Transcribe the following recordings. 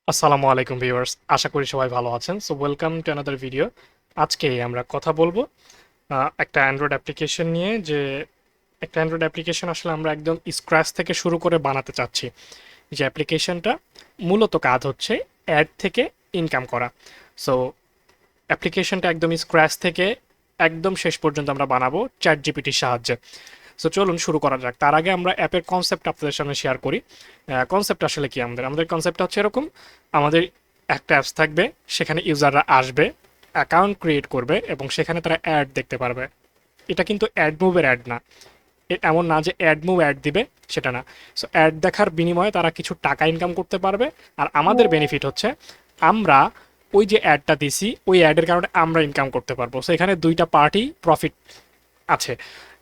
আসসালামু আলাইকুম ভিউয়ার্স, আশা করি সবাই ভালো আছেন। So welcome to another video. আজকে আমরা কথা বলবো একটা অ্যান্ড্রয়েড অ্যাপ্লিকেশন নিয়ে, যে একটা অ্যান্ড্রয়েড অ্যাপ্লিকেশন আসলে আমরা একদম স্ক্র্যাচ থেকে শুরু করে বানাতে চাচ্ছি। যে অ্যাপ্লিকেশনটা মূলত কাজ হচ্ছে অ্যাড থেকে ইনকাম করা। সো অ্যাপ্লিকেশনটা একদম স্ক্র্যাচ থেকে একদম শেষ পর্যন্ত আমরা বানাবো চ্যাট জিপিটির সাহায্যে। সো চলুন শুরু করা যাক। তার আগে আমরা অ্যাপের কনসেপ্ট আপনাদের সামনে শেয়ার করি। কনসেপ্ট আসলে কি, আমাদের কনসেপ্টটা হচ্ছে এরকম: আমাদের একটা অ্যাপস থাকবে, সেখানে ইউজাররা আসবে, অ্যাকাউন্ট ক্রিয়েট করবে এবং সেখানে তারা অ্যাড দেখতে পারবে। এটা কিন্তু অ্যাড মুভের অ্যাড না। এমন না যে অ্যাড মুভ অ্যাড দিবে, সেটা না। সো অ্যাড দেখার বিনিময়ে তারা কিছু টাকা ইনকাম করতে পারবে। আর আমাদের বেনিফিট হচ্ছে আমরা ওই যে অ্যাডটা দিছি ওই অ্যাডের কারণে আমরা ইনকাম করতে পারবো। সো এখানে দুইটা পার্টি প্রফিট আছে।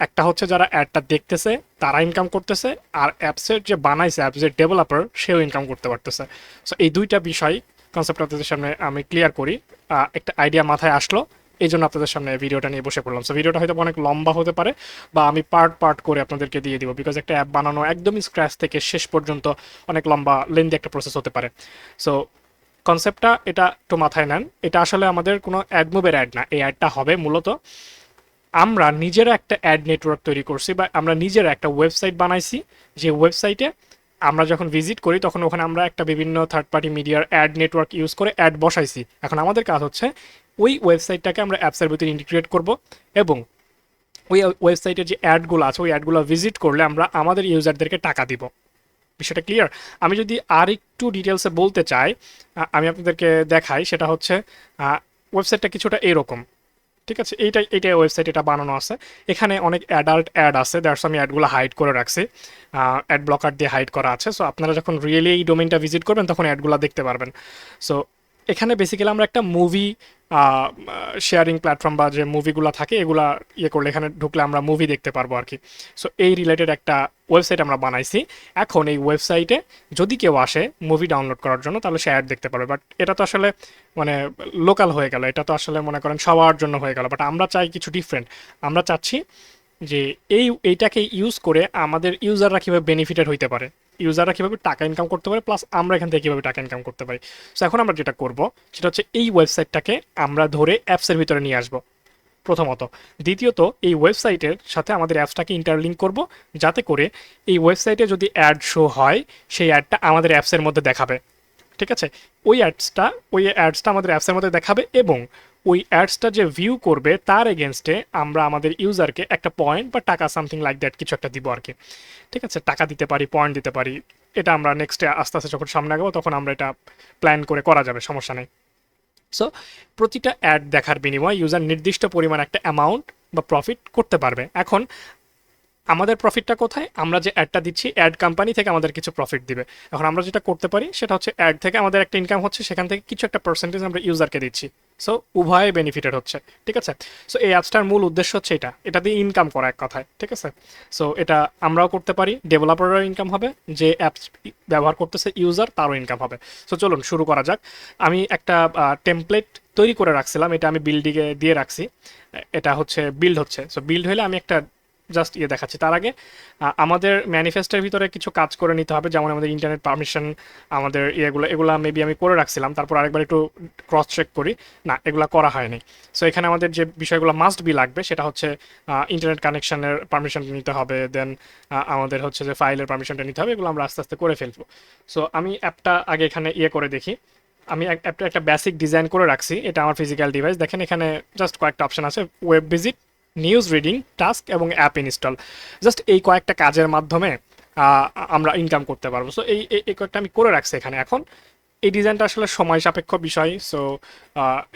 একটা হচ্ছে যারা অ্যাডটা দেখতেছে তারা ইনকাম করতেছে, আর অ্যাপসের যে বানাইছে, অ্যাপসের ডেভেলপার, সেও ইনকাম করতে পারতেছে। সো এই দুইটা বিষয় কনসেপ্ট আপনাদের সামনে আমি ক্লিয়ার করি। একটা আইডিয়া মাথায় আসলো, এই জন্য আপনাদের সামনে ভিডিওটা নিয়ে বসে পড়লাম। সো ভিডিওটা হয়তো অনেক লম্বা হতে পারে, বা আমি পার্ট পার্ট করে আপনাদেরকে দিয়ে দিব, বিকজ একটা অ্যাপ বানানো একদমই স্ক্র্যাচ থেকে শেষ পর্যন্ত অনেক লম্বা লেন্দি একটা প্রসেস হতে পারে। সো কনসেপ্টটা এটা একটু মাথায় নেন। এটা আসলে আমাদের কোনো অ্যাড মুভের অ্যাড না। এই অ্যাডটা হবে মূলত আমরা নিজেরা একটা অ্যাড নেটওয়ার্ক তৈরি করছি, বা আমরা নিজেরা একটা ওয়েবসাইট বানাইছি। যে ওয়েবসাইটে আমরা যখন ভিজিট করি তখন ওখানে আমরা একটা বিভিন্ন থার্ড পার্টি মিডিয়ার অ্যাড নেটওয়ার্ক ইউজ করে অ্যাড বসাইছি। এখন আমাদের কাজ হচ্ছে ওই ওয়েবসাইটটাকে আমরা অ্যাপসের ভিতরে ইন্টিগ্রেট করব, এবং ওই ওয়েবসাইটের যে অ্যাডগুলো আছে ওই অ্যাডগুলো ভিজিট করলে আমরা আমাদের ইউজারদেরকে টাকা দিব। বিষয়টা ক্লিয়ার? আমি যদি আর একটু ডিটেলসে বলতে চাই, আমি আপনাদেরকে দেখাই। সেটা হচ্ছে ওয়েবসাইটটা কিছুটা এরকম। ঠিক আছে, এইটাই ওয়েবসাইট, এটা বানানো আছে। এখানে অনেক অ্যাডাল্ট অ্যাড আছে, দ্যাটস আমি অ্যাডগুলো হাইড করে রাখছি। অ্যাড ব্লকার দিয়ে হাইড করা আছে। সো আপনারা যখন রিয়েলি এই ডোমেইনটা ভিজিট করবেন তখন অ্যাডগুলো দেখতে পারবেন। সো এখানে বেসিক্যালি আমরা একটা মুভি শেয়ারিং প্ল্যাটফর্ম, বা যে মুভিগুলো থাকে এগুলা ইয়ে করলে এখানে ঢুকলে আমরা মুভি দেখতে পারবো আর কি। সো এই রিলেটেড একটা ওয়েবসাইট আমরা বানাইছি। এখন এই ওয়েবসাইটে যদি কেউ আসে মুভি ডাউনলোড করার জন্য, তাহলে সে অ্যাড দেখতে পারবে। বাট এটা তো আসলে মানে লোকাল হয়ে গেল, এটা তো আসলে মনে করেন সবার জন্য হয়ে গেল। বাট আমরা চাই কিছু ডিফারেন্ট। আমরা চাচ্ছি যে এইটাকে ইউজ করে আমাদের ইউজাররা কীভাবে বেনিফিটেড হইতে পারে, ইউজাররা কীভাবে টাকা ইনকাম করতে পারে, প্লাস আমরা এখান থেকে কীভাবে টাকা ইনকাম করতে পারি। সো এখন আমরা যেটা করব সেটা হচ্ছে এই ওয়েবসাইটটাকে আমরা ধরে অ্যাপসের ভিতরে নিয়ে আসবো প্রথমত। দ্বিতীয়ত এই ওয়েবসাইটের সাথে আমাদের অ্যাপসটাকে ইন্টারলিঙ্ক করব, যাতে করে এই ওয়েবসাইটে যদি অ্যাড শো হয় সেই অ্যাডটা আমাদের অ্যাপসের মধ্যে দেখাবে। ঠিক আছে, ওই অ্যাডসটা আমাদের অ্যাপসের মধ্যে দেখাবে, এবং ওই অ্যাডসটা যে ভিউ করবে তার এগেনস্টে আমরা আমাদের ইউজারকে একটা পয়েন্ট বা টাকা সামথিং লাইক দ্যাট কিছু একটা দিব আর কি। ঠিক আছে, টাকা দিতে পারি, পয়েন্ট দিতে পারি। এটা আমরা নেক্সটে আস্তে আস্তে যখন সামনে আগাবো তখন আমরা এটা প্ল্যান করে করা যাবে, সমস্যা নেই। সো প্রতিটা অ্যাড দেখার বিনিময়ে ইউজার নির্দিষ্ট পরিমাণ একটা অ্যামাউন্ট বা প্রফিট করতে পারবে। এখন আমাদের প্রফিটটা কোথায়? আমরা যে অ্যাডটা দিচ্ছি অ্যাড কোম্পানি থেকে আমাদের কিছু প্রফিট দিবে। এখন আমরা যেটা করতে পারি সেটা হচ্ছে অ্যাড থেকে আমাদের একটা ইনকাম হচ্ছে, সেখান থেকে কিছু একটা পার্সেন্টেজ আমরা ইউজারকে দিচ্ছি। সো উভয়ে বেনিফিটেড হচ্ছে। ঠিক আছে, সো এই অ্যাপসটার মূল উদ্দেশ্য হচ্ছে এটা দিয়ে ইনকাম করা এক কথায়। ঠিক আছে, সো এটা আমরাও করতে পারি, ডেভেলপাররাও ইনকাম হবে, যে অ্যাপস ব্যবহার করতেছে ইউজার তারও ইনকাম হবে। সো চলুন শুরু করা যাক। আমি একটা টেমপ্লেট তৈরি করে রাখছিলাম, এটা আমি বিল্ডিংয়ে দিয়ে রাখছি। এটা হচ্ছে বিল্ড হচ্ছে। সো বিল্ড হলে আমি একটা জাস্ট ইয়ে দেখাচ্ছি। তার আগে আমাদের ম্যানিফেস্টের ভিতরে কিছু কাজ করে নিতে হবে, যেমন আমাদের ইন্টারনেট পারমিশন, আমাদের এগুলা মেবি আমি করে রাখছিলাম, তারপর আরেকবার একটু ক্রস চেক করি। না, এগুলা করা হয়নি। সো এখানে আমাদের যে বিষয়গুলো মাস্ট বি লাগবে সেটা হচ্ছে ইন্টারনেট কানেকশনের পারমিশন নিতে হবে, দেন আমাদের হচ্ছে যে ফাইলের পারমিশনটা নিতে হবে। এগুলো আমরা আস্তে আস্তে করে ফেলবো। সো আমি অ্যাপটা আগে এখানে ইয়ে করে দেখি। আমি অ্যাপটা একটা বেসিক ডিজাইন করে রাখছি। এটা আমার ফিজিক্যাল ডিভাইস। দেখেন এখানে জাস্ট কয়েকটা অপশন আছে: web visit, news reading, task এবং অ্যাপ ইনস্টল। জাস্ট এই কয়েকটা কাজের মাধ্যমে আমরা ইনকাম করতে পারবো। সো এই কয়েকটা আমি করে রাখছি এখানে। এখন এই ডিজাইনটা আসলে সময় সাপেক্ষ বিষয়। সো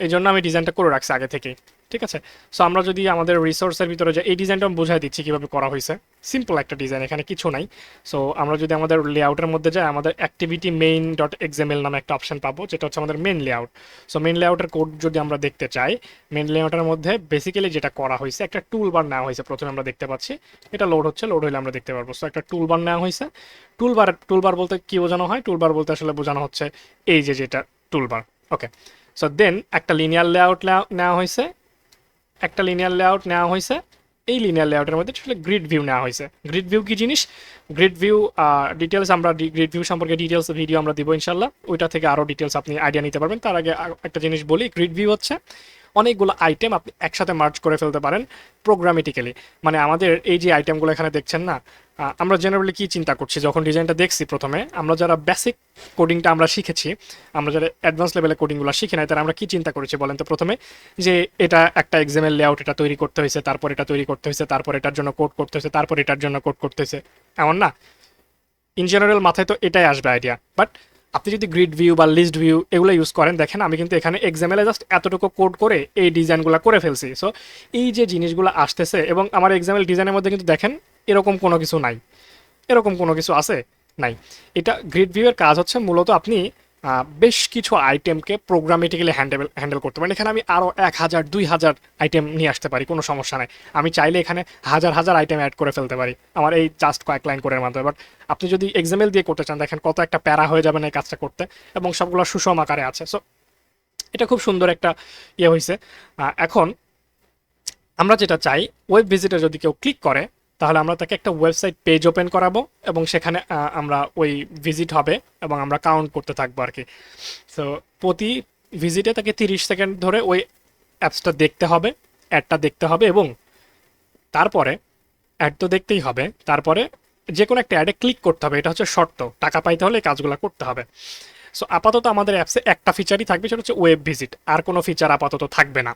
এই জন্য আমি ডিজাইনটা করে রাখছি আগে থেকেই। ঠিক আছে, সো আমরা যদি আমাদের রিসোর্সের ভিতরে যে এই ডিজাইনটা আমি বোঝাই দিচ্ছি কীভাবে করা হয়েছে। সিম্পল একটা ডিজাইন, এখানে কিছু নাই। সো আমরা যদি আমাদের লেআউটের মধ্যে যাই, আমাদের অ্যাক্টিভিটি মেইন ডট এক্সএমএল নামে একটা অপশন পাবো, যেটা হচ্ছে আমাদের মেন লেআউট। সো মেন লেআউটের কোড যদি আমরা দেখতে চাই, মেন লেআউটের মধ্যে বেসিক্যালি যেটা করা হয়েছে, একটা টুল বার নেওয়া হয়েছে। প্রথমে আমরা দেখতে পাচ্ছি এটা লোড হচ্ছে, লোড হলে আমরা দেখতে পারবো। সো একটা টুল বার নেওয়া হয়েছে। টুলবার বলতে কি বোঝানো হয়? টুলবার বলতে আসলে বোঝানো হচ্ছে এই যে যেটা টুলবার। ওকে, সো দেন একটা লিনিয়ার লেআউট নেওয়া হয়েছে, একটা লিনিয়ার লেআউট নেওয়া হয়েছে। এই লিনিয়ার লেআউটের মধ্যে আসলে গ্রিড ভিউ নেওয়া হয়েছে। গ্রিড ভিউ কি জিনিস? গ্রিড ভিউ ডিটেলস আমরা গ্রিড ভিউ সম্পর্কে ডিটেলস ভিডিও আমরা দিব ইনশাল্লাহ, ওইটা থেকে আরও ডিটেলস আপনি আইডিয়া নিতে পারবেন। তার আগে একটা জিনিস বলি, গ্রিড ভিউ হচ্ছে অনেকগুলো আইটেম আপনি একসাথে মার্জ করে ফেলতে পারেন প্রোগ্রামেটিক্যালি। মানে আমাদের এই যে আইটেমগুলো এখানে দেখছেন না, আমরা জেনারেলি কি চিন্তা করছি যখন ডিজাইনটা দেখছি, প্রথমে আমরা যারা বেসিক কোডিংটা আমরা শিখেছি, আমরা যারা অ্যাডভান্স লেভেলের কোডিংগুলো শিখে নাই, তারা আমরা কি চিন্তা করেছি বলেন তো? প্রথমে যে এটা একটা এক্সামের লেআউট, এটা তৈরি করতে হয়েছে, তারপর এটা তৈরি করতে হয়েছে, তারপর এটার জন্য কোড করতে হয়েছে, তারপর এটার জন্য কোড করতে হয়েছে, এমন না? ইন জেনারেল মাথায় তো এটাই আসবে আইডিয়া। বাট আপনি যদি গ্রিড ভিউ বা লিস্ট ভিউ এগুলো ইউজ করেন, দেখেন আমি কিন্তু এখানে এক্সামেলে জাস্ট এতটুকু কোড করে এই ডিজাইনগুলো করে ফেলছি। সো এই যে জিনিসগুলো আসতেছে, এবং আমার এক্সামেল ডিজাইনের মধ্যে কিন্তু দেখেন এরকম কোনো কিছু নাই। এরকম কোনো কিছু আছে? নাই। এটা গ্রিড ভিউয়ের কাজ হচ্ছে মূলত আপনি বেশ কিছু আইটেমকে প্রোগ্রামেটিক্যালি হ্যান্ডেল করতে পারেন। এখানে আমি আরও 1000 2000 আইটেম নিয়ে আসতে পারি, কোনো সমস্যা নাই। আমি চাইলে এখানে হাজার হাজার আইটেম অ্যাড করে ফেলতে পারি আমার এই জাস্ট কয়েক লাইন কোডের মাধ্যমে। বাট আপনি যদি এক্সামেল দিয়ে করতে চান, দেখেন কত একটা প্যারা হয়ে যাবে না এই কাজটা করতে, এবং সবগুলো সুষম আকারে আছে। সো এটা খুব সুন্দর একটা ইয়ে হয়েছে। এখন আমরা যেটা চাই, ওয়েব ভিজিটে যদি কেউ ক্লিক করে, তাহলে আমরা তাকে একটা ওয়েবসাইট পেজ ওপেন করাবো, এবং সেখানে আমরা ওই ভিজিট হবে এবং আমরা কাউন্ট করতে থাকবো আর কি। সো প্রতি ভিজিটে তাকে 30 সেকেন্ড ধরে ওই অ্যাপসটা দেখতে হবে, অ্যাডটা দেখতে হবে, এবং তারপরে অ্যাড তো দেখতেই হবে, তারপরে যে কোনো একটা অ্যাডে ক্লিক করতে হবে। এটা হচ্ছে শর্ত, টাকা পাইতে হলে এই কাজগুলো করতে হবে। সো আপাতত আমাদের অ্যাপসে একটা ফিচারই থাকবে, সেটা হচ্ছে ওয়েব ভিজিট। আর কোনো ফিচার আপাতত থাকবে না,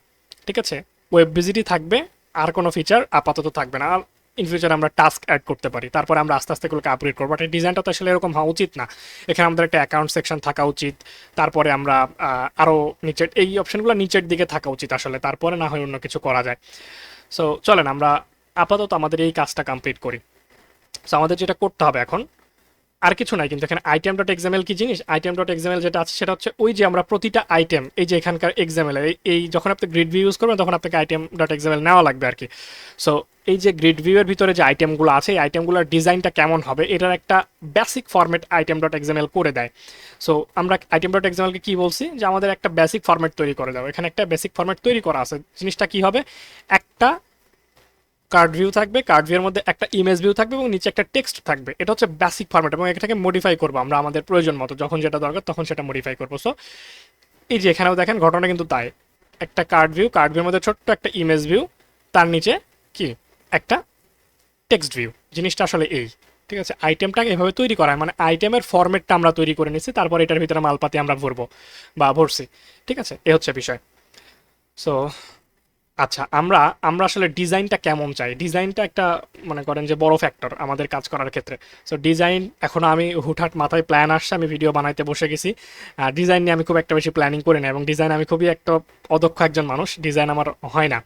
ঠিক আছে? ওয়েব ভিজিটই থাকবে, আর কোনো ফিচার আপাতত থাকবে না। আর ইন ফিউচার আমরা টাস্ক অ্যাড করতে পারি, তারপরে আমরা আস্তে আস্তে এগুলোকে আপগ্রেড করবো। বাট এই ডিজাইনটা তো আসলে এরকম হওয়া উচিত না। এখানে আমাদের একটা অ্যাকাউন্ট সেকশন থাকা উচিত, তারপরে আমরা আরও নিচের এই অপশনগুলো নিচের দিকে থাকা উচিত আসলে, তারপরে না হয় অন্য কিছু করা যায়। সো চলেন আমরা আপাতত আমাদের এই কাজটা কমপ্লিট করি। সো আমাদের যেটা করতে হবে এখন আর কিছু নাই, কিন্তু এখানে আইটেম ডট এক্সামেল কি জিনিস? আইটেম ডট এক্সামেল যেটা আছে সেটা হচ্ছে ওই যে আমরা প্রতিটা আইটেম, এই যে এখানকার এক্সামেল, এই যখন আপনি গ্রিড ভিউ ইউজ করবেন তখন আপনাকে আইটেম ডট এক্সামেল নেওয়া লাগবে আর কি। সো এই যে গ্রিড ভিউয়ের ভিতরে যে আইটেমগুলো আছে, এই আইটেমগুলোর ডিজাইনটা কেমন হবে এটার একটা basic format item dot XML করে দেয়। সো আমরা আইটেম ডট এক্সামেলকে কি বলছি, যে আমাদের একটা বেসিক ফরম্যাট তৈরি করে দাও। এখানে একটা বেসিক ফরম্যাট তৈরি করা আছে। জিনিসটা কি হবে? একটা কার্ড ভিউ থাকবে, কার্ড ভিউর মধ্যে একটা ইমেজ ভিউ থাকবে, এবং নিচে একটা টেক্সট থাকবে। এটা হচ্ছে বেসিক ফরম্যাট, এবং এটাকে মডিফাই করবো আমরা আমাদের প্রয়োজন মতো, যখন যেটা দরকার তখন সেটা মডিফাই করবো। সো এই যে এখানেও দেখেন ঘটনা কিন্তু তাই, একটা কার্ড ভিউ, কার্ড ভিউর মধ্যে ছোট্ট একটা ইমেজ ভিউ, তার নিচে কি একটা টেক্সট ভিউ। জিনিসটা আসলে এই, ঠিক আছে? আইটেমটাকে এভাবে তৈরি করা হয়, মানে আইটেমের ফরম্যাটটা আমরা তৈরি করে নিচ্ছি, তারপর এটার ভিতরে মালপাতি আমরা ভরবো বা ভরছি, ঠিক আছে? এ হচ্ছে বিষয়। সো আচ্ছা, আমরা আমরা আসলে ডিজাইনটা কেমন চাই, ডিজাইনটা একটা মনে করেন যে বড় ফ্যাক্টর আমাদের কাজ করার ক্ষেত্রে। সো ডিজাইন এখন আমি হুটহাট মাথায় প্ল্যান আসছে, আমি ভিডিও বানাইতে বসে গেছি। ডিজাইন নিয়ে আমি খুব একটা বেশি প্ল্যানিং করি না, এবং ডিজাইন আমি খুবই একটা অদক্ষ একজন মানুষ, ডিজাইন আমার হয় না।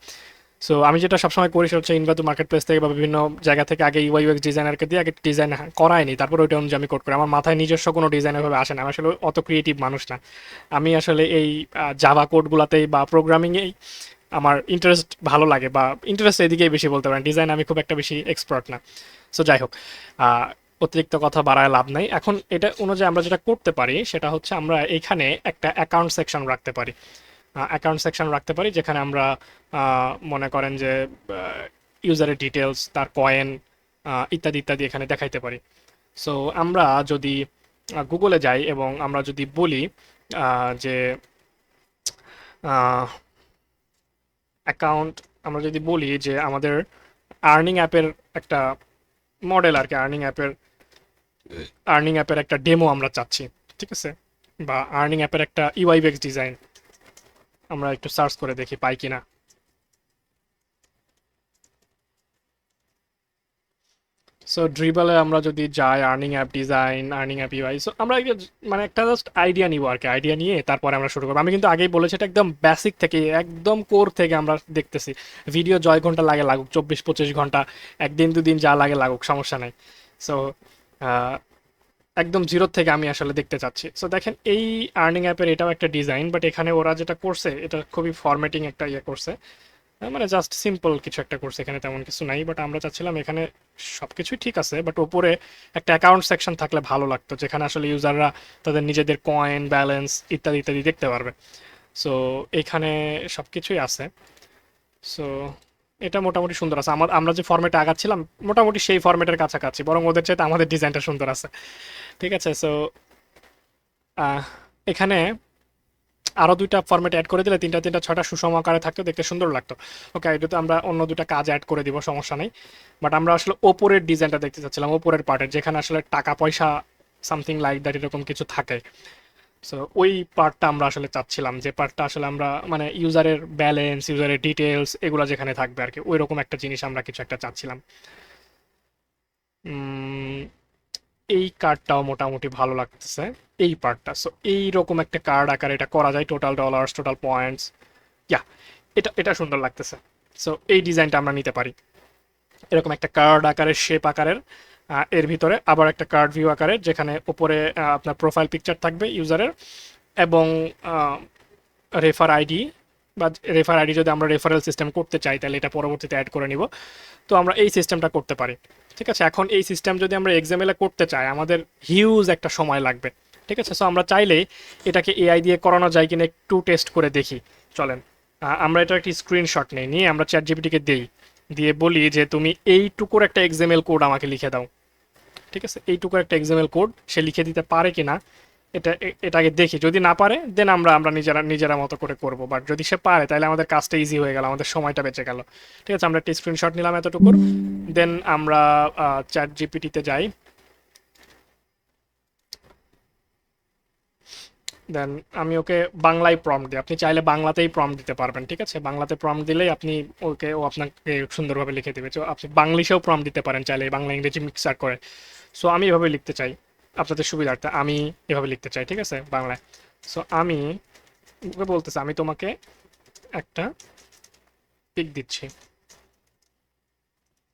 সো আমি যেটা সবসময় করি সেটা হচ্ছে ইনভাইটু মার্কেট প্লেস থেকে বা বিভিন্ন জায়গা থেকে আগে ইউআই ইউএক্স ডিজাইনারকে দিয়ে আগে ডিজাইন করায়নি, তারপর ওইটা অনুযায়ী আমি কোড করি। আমার মাথায় নিজস্ব কোনো ডিজাইন এভাবে আসে না, আমি আসলে অত ক্রিয়েটিভ মানুষ না। আমি আসলে এই জাভা কোডগুলোতেই বা প্রোগ্রামিংয়েই আমার ইন্টারেস্ট ভালো লাগে, বা ইন্টারেস্ট এদিকেই বেশি বলতে পারেন। ডিজাইন আমি খুব একটা বেশি এক্সপার্ট না। সো যাই হোক, অতিরিক্ত কথা বাড়ায় লাভ নাই। এখন এটা অনুযায়ী আমরা যেটা করতে পারি সেটা হচ্ছে আমরা এখানে একটা অ্যাকাউন্ট সেকশন রাখতে পারি। অ্যাকাউন্ট সেকশন রাখতে পারি যেখানে আমরা মনে করেন যে ইউজারের ডিটেলস, তার কয়েন, ইত্যাদি ইত্যাদি এখানে দেখাইতে পারি। সো আমরা যদি গুগলে যাই এবং আমরা যদি বলি যে অ্যাকাউন্ট, আমরা যদি বলি যে আমাদের আর্নিং অ্যাপের একটা মডেল আর কি, আর্নিং অ্যাপের একটা ডেমো আমরা চাচ্ছি, ঠিক আছে? বা আর্নিং অ্যাপের একটা ইউআইএক্স ডিজাইন আমরা একটু সার্চ করে দেখি পাই কিনা। সো ড্রিবলে আমরা যদি যাই, earning app design, earning app UI, so আমরা মানে একটা জাস্ট আইডিয়া নিব আর কি। আইডিয়া নিয়ে তারপরে আমরা শুরু করবো। আমি কিন্তু আগেই বলেছি এটা একদম বেসিক থেকে, একদম কোর থেকে আমরা দেখতেছি। ভিডিও জয় ঘন্টা লাগে লাগুক, 24-25 ঘন্টা, একদিন দুদিন যা লাগে লাগুক, সমস্যা নেই। সো একদম জিরো থেকে আমি আসলে দেখতে চাচ্ছি। সো দেখেন এই আর্নিং অ্যাপের এটাও একটা ডিজাইন, বাট এখানে ওরা যেটা করছে এটা খুবই ফরম্যাটিং একটা ইয়ে করছে। মানে জাস্ট সিম্পল কিছু একটা করছে, এখানে তেমন কিছু নাই। বাট আমরা চাচ্ছিলাম এখানে সব কিছুই ঠিক আছে, বাট ওপরে একটা অ্যাকাউন্ট সেকশন থাকলে ভালো লাগতো, যেখানে আসলে ইউজাররা তাদের নিজেদের কয়েন, ব্যালেন্স ইত্যাদি ইত্যাদি দেখতে পারবে। সো এখানে সব কিছুই আছে। সো এটা মোটামুটি সুন্দর আছে। আমরা যে ফরম্যাটে আগাচ্ছিলাম মোটামুটি সেই ফরম্যাটের কাছাকাছি, বরং ওদের চাইতে আমাদের ডিজাইনটা সুন্দর আছে। ঠিক আছে, সো এখানে আরো দুইটা ফরম্যাট অ্যাড করে দিলে তিনটা তিনটা ছয়টা সুষম আকারে থাকতো, দেখতে সুন্দর লাগতো। ওকে, এটাতে আমরা অন্য দুটা কাজ অ্যাড করে দিব, সমস্যা নেই। বাট আমরা আসলে ওপরের ডিজাইনটা দেখতে চাচ্ছিলাম, ওপরের পার্টের যেখানে আসলে টাকা পয়সা সামথিং লাইক দ্যাট এরকম কিছু থাকে। সো ওই পার্টটা আমরা আসলে চাচ্ছিলাম, যে পার্টটা আসলে আমরা মানে ইউজারের ব্যালেন্স, ইউজারের ডিটেলস এগুলো যেখানে থাকবে আর কি, ওই রকম একটা জিনিস আমরা কিছু একটা চাচ্ছিলাম। উম, এই কার্ডটাও মোটামুটি ভালো লাগতেছে, এই পার্টটা। সো এইরকম একটা কার্ড আকারে এটা করা যায়, টোটাল ডলার্স, টোটাল পয়েন্টস, ইয়া, এটা এটা সুন্দর লাগতেছে। সো এই ডিজাইনটা আমরা নিতে পারি, এরকম একটা কার্ড আকারের, শেপ আকারের। এর ভিতরে আবার একটা কার্ড ভিউ আকারের, যেখানে উপরে আপনার প্রোফাইল পিকচার থাকবে ইউজারের, এবং রেফার আইডি, বা রেফার আইডি যদি আমরা রেফারেল সিস্টেম করতে চাই তাহলে এটা পরবর্তীতে অ্যাড করে নিব। তো আমরা এই সিস্টেমটা করতে পারি। ঠিক আছে, এখন এই সিস্টেম যদি আমরা এক্সএমএল এ করতে চাই আমাদের হিউজ একটা সময় লাগবে। ঠিক আছে, সো আমরা চাইলে এটাকে এআই দিয়ে করানো যায় কিনা একটু টেস্ট করে দেখি, চলেন। আমরা এটা একটি স্ক্রিনশট নিয়ে আমরা চ্যাট জিপিটিকে দেই, দিয়ে বলি যে তুমি এইটুকুর একটা এক্সএমএল কোড আমাকে লিখে দাও। ঠিক আছে, এইটুকুর একটা এক্সএমএল কোড সে লিখে দিতে পারে কিনা এটাকে দেখি, যদি না পারে দেন আমরা আমরা নিজেরা নিজেরা মতো করে করব। বাট যদি সে পারে তাহলে আমাদের কাজটা ইজি হয়ে গেল, আমাদের সময়টা বেঁচে গেল। ঠিক আছে, আমরা একটা স্ক্রিনশট নিলাম এতটুকুর, দেন আমরা চ্যাট জিপিটিতে যাই, দেন আমি ওকে বাংলায় প্রম্পট দিই। আপনি চাইলে বাংলাতেই প্রম্পট দিতে পারবেন। ঠিক আছে, বাংলাতে প্রম্পট দিলেই আপনি ওকে, ও আপনাকে সুন্দরভাবে লিখে দেবে। তো আপনি বাংলিশেও প্রম্পট দিতে পারেন চাইলে, বাংলা ইংরেজি মিক্সার করে। সো আমি এভাবে লিখতে চাই, আপনাদের সুবিধার্থে আমি এভাবে লিখতে চাই। ঠিক আছে, বাংলায়। সো আমি ওকে বলতেছি আমি তোমাকে একটা পিক দিচ্ছি,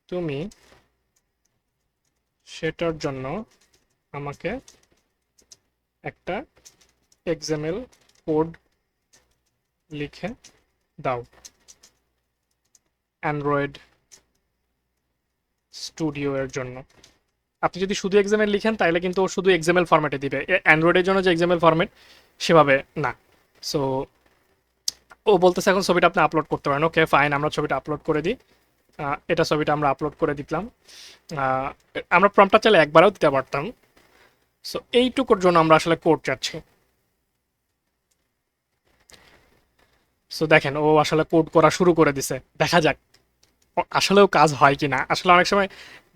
তুমি সেটার জন্য আমাকে একটা এক্সএমএল কোড লিখে দাও অ্যান্ড্রয়েড স্টুডিও এর জন্য। আপনি যদি শুধু এক্সএমএল লিখেন তাহলে কিন্তু ও শুধু এক্সএমএল ফরম্যাটে দিবে, অ্যান্ড্রয়েডের জন্য যে এক্সএমএল ফরম্যাট সেভাবে না। সো ও বলতেছে এখন ছবিটা আপনি আপলোড করতে পারেন। ওকে ফাইন, আমরা ছবিটা আপলোড করে দিই। এটা ছবিটা আমরা আপলোড করে দিলাম। আহ, আমরা প্রম্পটটা চাইলে একবারও দিতে পারতাম। সো এইটুকুর জন্য আমরা আসলে কোড চাচ্ছি। সো দেখেন ও আসলে কোড করা শুরু করে দিছে, দেখা যাক আসলেও কাজ হয় কি না। আসলে অনেক সময়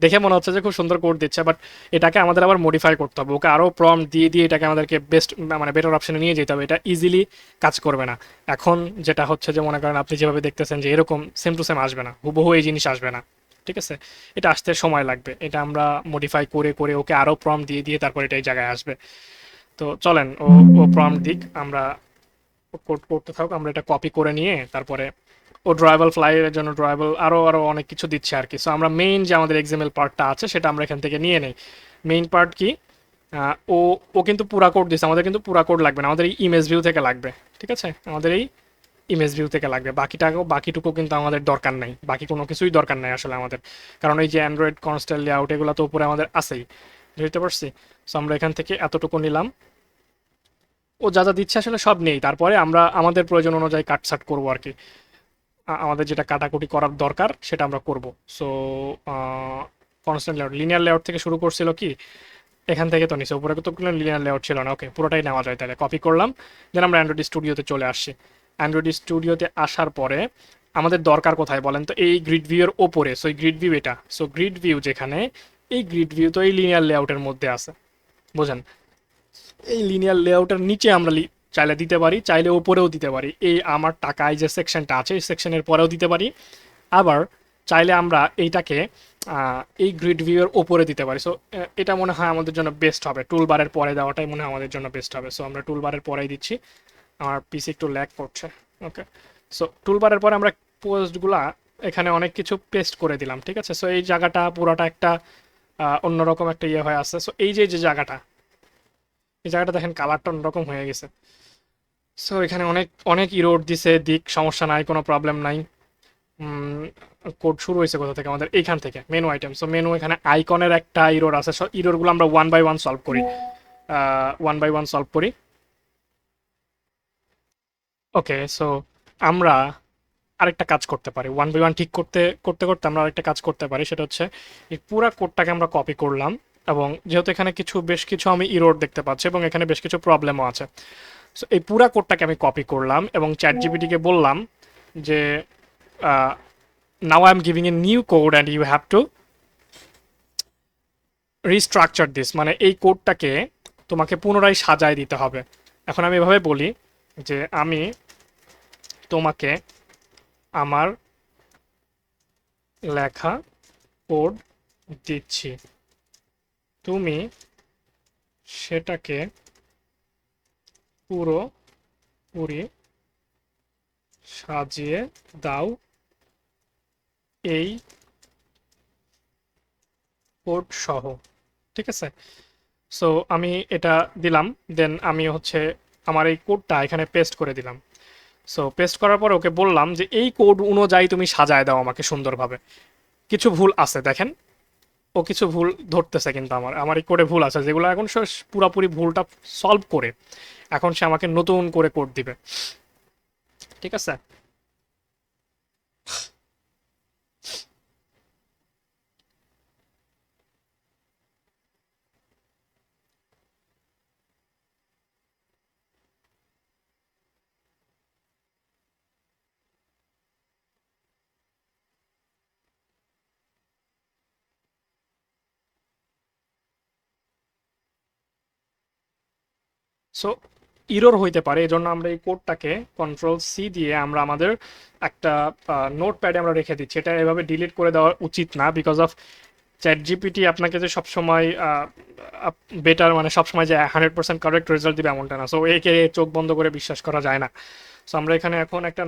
দেখে মনে হচ্ছে যে খুব সুন্দর কোড দিচ্ছে, বাট এটাকে আমাদের আবার মডিফাই করতে হবে, ওকে আরও প্রম্পট দিয়ে দিয়ে এটাকে আমাদেরকে বেস্ট মানে বেটার অপশনে নিয়ে যেতে হবে। এটা ইজিলি কাজ করবে না। এখন যেটা হচ্ছে যে মনে করেন আপনি যেভাবে দেখতেছেন যে এরকম সেম টু সেম আসবে না, হুবহু এই জিনিস আসবে না। ঠিক আছে, এটা আসতে সময় লাগবে, এটা আমরা মডিফাই করে করে ওকে আরও প্রম্পট দিয়ে দিয়ে তারপর এটা এই জায়গায় আসবে। তো চলেন ও ও প্রম্পট দিক, আমরা কোড করতে থাকুক, আমরা এটা কপি করে নিয়ে তারপরে ও ড্রয়েবল ফ্লাইয়ের জন্য ড্রয়েবল আরও আরও অনেক কিছু দিচ্ছে আর কি। সো আমরা মেইন যে আমাদের এক্সাম্পল পার্টটা আছে সেটা আমরা এখান থেকে নিয়ে নেই। মেইন পার্ট কি, ও ও কিন্তু পুরা কোড দিচ্ছে, আমাদের কিন্তু পুরা কোড লাগবে না, আমাদের এই ইমেজ ভিউ থেকে লাগবে। ঠিক আছে, আমাদের এই ইমেজ ভিউ থেকে লাগবে, বাকিটুকু কিন্তু আমাদের দরকার নাই, বাকি কোনো কিছুই দরকার নাই আসলে আমাদের, কারণ এই যে অ্যান্ড্রয়েড কনস্ট্যান্ট লেআউট এগুলো তো উপরে আমাদের আছেই, বুঝতে পারছি। সো আমরা এখান থেকে এতটুকু নিলাম, ও যা যা দিচ্ছে আসলে সব নেই, তারপরে আমরা আমাদের প্রয়োজন অনুযায়ী কাটছাট করবো আর কি। আমাদের যেটা কাটাকুটি করার দরকার সেটা আমরা করব। So constant layout, linear layout থেকে শুরু করছিল কি, এখান থেকে তো নিচে উপরে তো কোনো লিনিয়ার লেআউট ছিল না। ওকে, পুরোটাই নেওয়া যায়, তাহলে কপি করলাম, দেন আমরা অ্যান্ড্রয়েড স্টুডিওতে চলে আসছি। অ্যান্ড্রয়েড স্টুডিওতে আসার পরে আমাদের দরকার কোথায় বলেন তো, এই গ্রিড ভিউ এর ওপরে। সো এই গ্রিড ভিউ এটা, সো গ্রিড ভিউ যেখানে, এই গ্রিড ভিউ তো এই লিনিয়ার লেআউটের মধ্যে আছে, বুঝেন। এই লিনিয়ার লেআউটের নিচে আমরা চাইলে দিতে পারি, চাইলে ওপরেও দিতে পারি, এই আমার টাকায় যে সেকশনটা আছে এই সেকশনের পরেও দিতে পারি। আবার চাইলে আমরা এইটাকে এই গ্রিড ভিউয়ের ওপরে দিতে পারি। সো এটা মনে হয় আমাদের জন্য বেস্ট হবে, টুলবারের পরে দেওয়াটাই মনে হয় আমাদের জন্য বেস্ট হবে। সো আমরা টুলবারের পরেই দিচ্ছি, আমার পিসি একটু ল্যাগ করছে। ওকে, সো টুলবারের পরে আমরা পোস্টগুলা এখানে অনেক কিছু পেস্ট করে দিলাম। ঠিক আছে, সো এই জায়গাটা পুরোটা একটা অন্যরকম একটা ইয়ে হয়ে আছে। সো এই যে যে জায়গাটা, এই জায়গাটা দেখেন কালারটা অন্যরকম হয়ে গেছে। সো এখানে অনেক অনেক ইরোড দিছে, দিক সমস্যা নাই, কোনো প্রবলেম নাই। কোড শুরু হয়েছে কোথা থেকে, আমাদের এইখান থেকে মেনু আইটেম। সো মেনু এখানে আইকনের একটা ইরোর আছে, সো ইরোরগুলো আমরা ওয়ান বাই ওয়ান সলভ করি, ওয়ান বাই ওয়ান সলভ করি। ওকে, সো আমরা আরেকটা কাজ করতে পারি, 1 by 1 ঠিক করতে করতে করতে আমরা আরেকটা কাজ করতে পারি, সেটা হচ্ছে এই পুরা কোডটাকে আমরা কপি করলাম, এবং যেহেতু এখানে বেশ কিছু আমি ইরোর দেখতে পাচ্ছি এবং এখানে বেশ কিছু প্রবলেমও আছে, সো এই পুরা কোডটাকে আমি কপি করলাম এবং চ্যাট জিপিটিকে বললাম যে now I am giving a new code and you have to restructure this, মানে এই কোডটাকে তোমাকে পুনরায় সাজায় দিতে হবে। এখন আমি এভাবে বলি যে আমি তোমাকে আমার লেখা কোড দিচ্ছি, তুমি সেটাকে পুরোপুরি সাজিয়ে দাও এই কোড সহ, ঠিক আছে? সো আমি এটা দিলাম, দেন আমি হচ্ছে আমার এই কোডটা এখানে পেস্ট করে দিলাম। সো পেস্ট করার পর ওকে বললাম যে এই কোড অনুযায়ী তুমি সাজায় দাও আমাকে সুন্দরভাবে। কিছু ভুল আছে দেখেন, ও কিছু ভুল ধরতেছে, কিন্তু আমার আমার এই কোডে ভুল আছে যেগুলো এখন সে পুরাপুরি ভুলটা সলভ করে এখন সে আমাকে নতুন করে কোড দিবে, ঠিক আছে? সো ইরর হইতে পারে, এই জন্য আমরা এই কোডটাকে কন্ট্রোল C দিয়ে আমরা আমাদের একটা নোটপ্যাডে আমরা রেখে দিচ্ছি। এটা এভাবে ডিলিট করে দেওয়া উচিত না, বিকজ অফ চ্যাট জিপিটি আপনাকে যে সবসময় বেটার, মানে সবসময় যে 100% কারেক্ট রেজাল্ট দিবে এমনটা না। সো একে চোখ বন্ধ করে বিশ্বাস করা যায় না। সো আমরা এখানে এখন একটা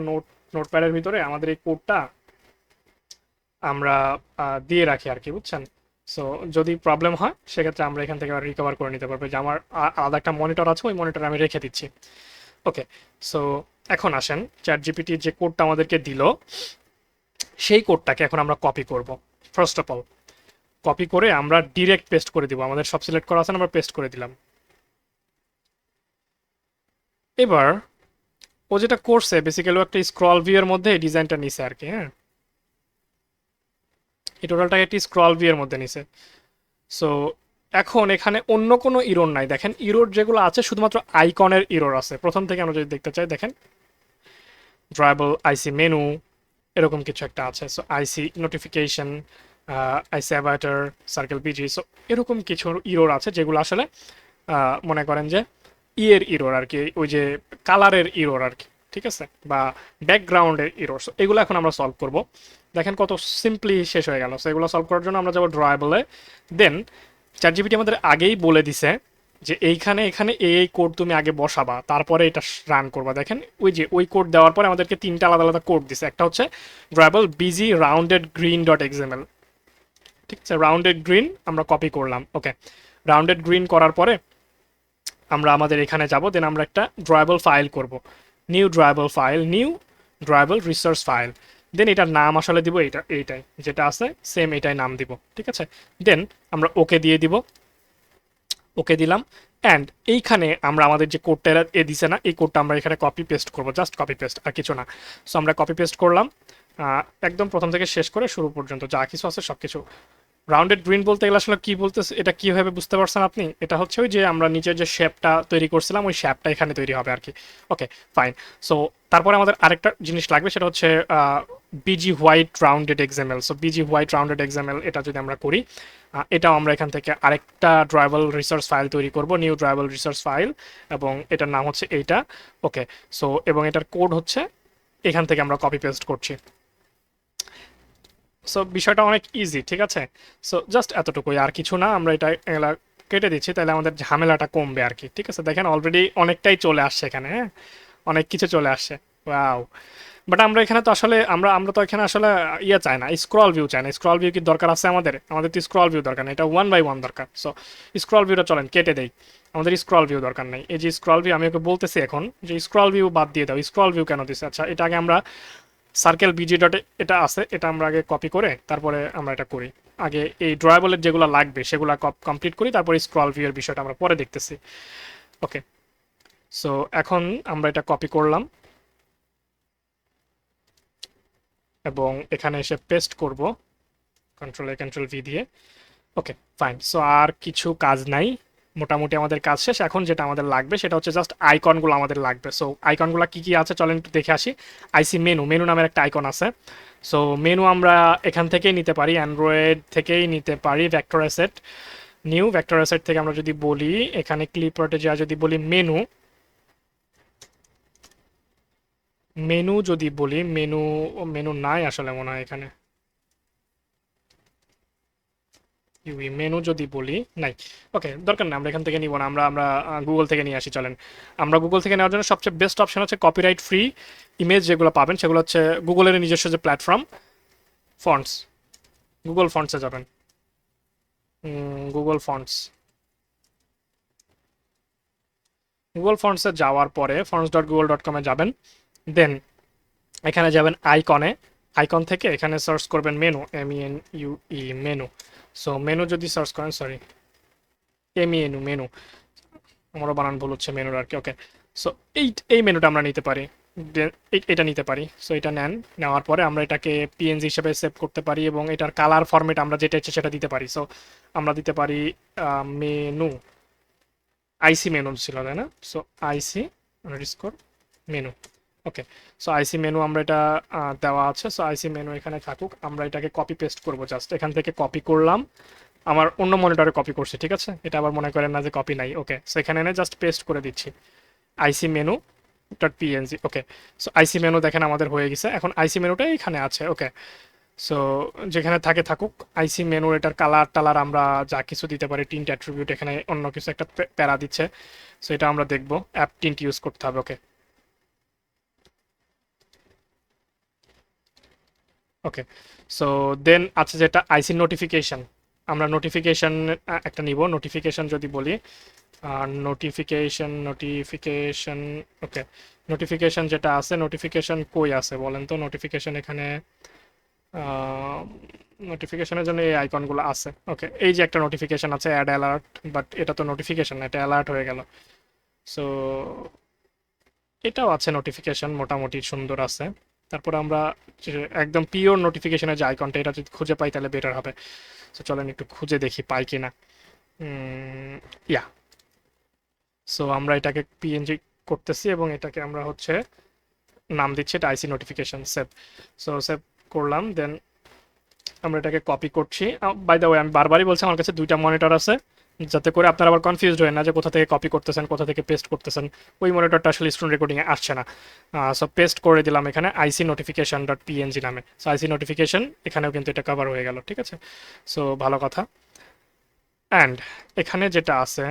নোটপ্যাডের ভিতরে আমাদের এই কোডটা আমরা দিয়ে রাখি আর কি, বুঝছেন? সো যদি প্রবলেম হয় সেক্ষেত্রে আমরা এখান থেকে রিকভার করে নিতে পারবো, যে আমার আলাদা একটা মনিটর আছে, ওই মনিটরে আমি রেখে দিচ্ছি। ওকে, সো এখন আসেন চ্যাট জিপিটি যে কোডটা আমাদেরকে দিল সেই কোডটাকে এখন আমরা কপি করব। ফার্স্ট অফ অল কপি করে আমরা ডিরেক্ট পেস্ট করে দিব, আমাদের সব সিলেক্ট করা আছে, আমরা পেস্ট করে দিলাম। এবার ও যেটা করছে বেসিক্যালি একটা স্ক্রল ভিউ এর মধ্যে এই ডিজাইনটা নিছে আর কি, হ্যাঁ, এই টোটালটাকে একটি স্ক্রল ভিউ এর মধ্যে নিছে। সো এখন এখানে অন্য কোনো ইরোর নাই, দেখেন ইরোর যেগুলো আছে শুধুমাত্র আইকনের ইরোর আছে। প্রথম থেকে আমরা যদি দেখতে চাই, দেখেন ড্রাইবল আইসি মেনু এরকম কিছু একটা আছে, সো আইসি নোটিফিকেশন, আইসি অ্যাভাটার, সার্কেল পিজি, সো এরকম কিছু ইরোর আছে যেগুলো আসলে মনে করেন যে ইয়ের ইরোর আর কি, ওই যে কালারের ইরোর আর কি, ঠিক আছে, বা ব্যাকগ্রাউন্ডের ইরোর। সো এগুলো এখন আমরা সলভ করব। দেখেন কত সিম্পলি শেষ হয়ে গেল। সো এগুলো সলভ করার জন্য আমরা যাবো ড্রয়াবলে, দেন চ্যাটজিপিটি আমাদের আগেই বলে দিছে যে এইখানে এখানে এই কোড তুমি আগে বসাবা, তারপরে এটা রান করবা। দেখেন ওই যে ওই কোড দেওয়ার পরে আমাদেরকে তিনটা আলাদা আলাদা কোড দিছে, একটা হচ্ছে drawable busy rounded green dot XML, ঠিক আছে? রাউন্ডেড গ্রিন আমরা কপি করলাম। ওকে, রাউন্ডেড গ্রিন করার পরে আমরা আমাদের এখানে যাব, দেন আমরা একটা ড্রয়াবল ফাইল করব, new drawable file, new drawable resource file, then এটার নাম আসলে দিব এইটাই যেটা আছে সেম এটাই নাম দিব, ঠিক আছে? দেন আমরা ওকে দিয়ে দিব, ওকে দিলাম। অ্যান্ড এইখানে আমরা আমাদের যে কোডটা এ দিছে না, এই কোডটা আমরা এখানে কপি পেস্ট করবো, জাস্ট কপি পেস্ট আর কিছু না। সো আমরা কপি পেস্ট করলাম একদম প্রথম থেকে শেষ করে শুরু পর্যন্ত যা কিছু আছে সব কিছু। রাউন্ডেড গ্রিন বলতে গেলে আসলে কি বলতেছে, এটা কিভাবে বুঝতে পারছেন আপনি? এটা হচ্ছে ওই যে আমরা নিচের যে শেপটা তৈরি করছিলাম ওই শেপটা এখানে তৈরি হবে আর কি। ওকে, ফাইন। সো তারপরে আমাদের আরেকটা জিনিস লাগবে, সেটা হচ্ছে busy white rounded XML. So busy white rounded XML এটা যদি আমরা করি, এটাও আমরা এখান থেকে আরেকটা ড্রাইভাল রিসোর্স ফাইল তৈরি করব, নিউ ড্রাইভাল রিসোর্স ফাইল, এবং এটার নাম হচ্ছে এইটা। ওকে, সো এবং এটার কোড হচ্ছে এখান থেকে আমরা কপি পেস্ট করছি। সো বিষয়টা অনেক ইজি, ঠিক আছে? সো জাস্ট এতটুকুই, আর কিছু না। আমরা এটা কেটে দিচ্ছি, তাহলে আমাদের ঝামেলাটা কমবে আর কি, ঠিক আছে? দেখেন অলরেডি অনেকটাই চলে আসছে এখানে, হ্যাঁ, অনেক কিছু চলে আসছে। ওয়াও! বাট আমরা এখানে তো আসলে আমরা আমরা তো এখানে আসলে ইয়ে চাই না, স্ক্রল ভিউ চাই না। স্ক্রল ভিউ কি দরকার আছে আমাদের? আমাদের তো স্ক্রল ভিউ দরকার নেই, এটা 1 by 1 দরকার। সো স্ক্রল ভিউটা চলেন কেটে দেই, আমাদের স্ক্রল ভিউ দরকার নেই। এই যে স্ক্রল ভিউ, আমি ওকে বলতেছি এখন যে স্ক্রল ভিউ বাদ দিয়ে দাও। স্ক্রল ভিউ কেন দিছে? আচ্ছা, এটা আগে আমরা সার্কেল বিজি ডটে এটা আছে, এটা আমরা আগে কপি করে তারপরে আমরা এটা করি। আগে এই ড্রয়াবলের যেগুলো লাগবে সেগুলো কমপ্লিট করি, তারপরে স্ক্রল ভিউ এর বিষয়টা আমরা পরে দেখতেছি। ওকে, সো এখন আমরা এটা কপি করলাম, এবং এখানে এসে পেস্ট করব কন্ট্রোল ভি দিয়ে। ওকে, ফাইন। সো আর কিছু কাজ নাই, মোটামুটি আমাদের কাজ শেষ। এখন যেটা আমাদের লাগবে সেটা হচ্ছে জাস্ট আইকনগুলো আমাদের লাগবে। সো আইকনগুলো কি কি আছে চলেন একটু দেখে আসি। আইসি মেনু, মেনু নামের একটা আইকন আছে। সো মেনু আমরা এখান থেকেই নিতে পারি, অ্যান্ড্রয়েড থেকেই নিতে পারি। Vector asset, new vector asset থেকে আমরা যদি বলি এখানে ক্লিপআর্টে যা যদি বলি মেনু, মেনু যদি বলি মেনু, মেনু নাই আসলে মনে হয় এখানে, ইউই মেনু যদি বলি নাই। ওকে, দরকার নেই, আমরা এখান থেকে নিব না, আমরা আমরা গুগল থেকে নিয়ে আসি চলেন। আমরা গুগল থেকে নেওয়ার জন্য সবচেয়ে বেস্ট অপশন হচ্ছে কপিরাইট ফ্রি ইমেজ যেগুলো পাবেন সেগুলো হচ্ছে গুগলের নিজস্ব যে প্ল্যাটফর্ম ফন্টস, গুগল ফন্টসে যাবেন। গুগল ফন্টস, গুগল ফন্টসে যাওয়ার পরে fonts.google.com-এ যাবেন। দেন এখানে যাবেন আইকনে, আইকন থেকে এখানে সার্চ করবেন menu, MENUE menu. So menu যদি সার্চ করেন, সরি MENU মেনু, আমারও বানান ভুল হচ্ছে মেনুর আর কি। ওকে, সো এই এই মেনুটা আমরা নিতে পারি, এটা নিতে পারি। সো এটা নেন, নেওয়ার পরে আমরা এটাকে পিএনজি হিসেবে সেভ করতে পারি এবং এটার কালার ফরম্যাট আমরা যেটা ইচ্ছে সেটা দিতে পারি। সো আমরা দিতে পারি মেনু, আইসি মেনু ছিল তাই না? সো আইসি আন্ডারস্কোর মেনু। ওকে, সো আইসি মেনু আমরা এটা দেওয়া আছে। সো আইসি মেনু এখানে থাকুক, আমরা এটাকে কপি পেস্ট করবো। জাস্ট এখান থেকে কপি করলাম, আমার অন্য মনিটরে কপি করছি, ঠিক আছে? এটা আবার মনে করেন না যে কপি নাই। ওকে, সো এখানে এনে জাস্ট পেস্ট করে দিচ্ছি আইসি মেনু ডট পিএনজি। ওকে, সো আইসি মেনু দেখেন আমাদের হয়ে গেছে। এখন আইসি মেনুটা এখানে আছে। ওকে, সো যেখানে থাকে থাকুক। আইসি মেনুর এটার কালার টালার আমরা যা কিছু দিতে পারি, টিন্ট অ্যাট্রিবিউট, এখানে অন্য কিছু একটা প্যারা দিচ্ছে। সো এটা আমরা দেখবো, অ্যাপ টিন্ট ইউজ করতে হবে। ওকে, ওকে, সো দেন আছে যেটা আইসি নোটিফিকেশন, আমরা নোটিফিকেশন একটা নিব। নোটিফিকেশন যদি বলি নোটিফিকেশন, ওকে, নোটিফিকেশন যেটা আছে, নোটিফিকেশন কই আছে বলেন তো? নোটিফিকেশন এখানে নোটিফিকেশনের জন্য এই আইকনগুলো আছে। ওকে, এই যে একটা নোটিফিকেশন আছে অ্যাড অ্যালার্ট, বাট এটা তো নোটিফিকেশন না, এটা অ্যালার্ট হয়ে গেল। সো এটাও আছে নোটিফিকেশন, মোটামুটি সুন্দর আছে। তারপর আমরা যে একদম পিওর নোটিফিকেশনের যে আইকনটা, এটা যদি খুঁজে পাই তাহলে বেটার হবে। সো চলেন একটু খুঁজে দেখি পাই কিনা। ইয়া, সো আমরা এটাকে পিএনজি করতেছি এবং এটাকে আমরা হচ্ছে নাম দিচ্ছি এটা আইসি নোটিফিকেশন, সেভ। সো সেভ করলাম, দেন আমরা এটাকে কপি করছি। বাই দ্য ওয়ে, আমি বারবারই বলছি আমার কাছে দুইটা মনিটর আছে, যাতে করে আপনারা আবার কনফিউজড হয় না যে কোথা থেকে কপি করতেছেন কোথা থেকে পেস্ট করতেছেন। ওই মনিটরটা আসলে স্ক্রিন রেকর্ডিংয়ে আসছে না। সো পেস্ট করে দিলাম এখানে আইসি নোটিফিকেশন ডট পিএনজি নামে। সো আইসি নোটিফিকেশন এখানেও কিন্তু এটা কভার হয়ে গেল, ঠিক আছে? সো ভালো কথা। অ্যান্ড এখানে যেটা আছে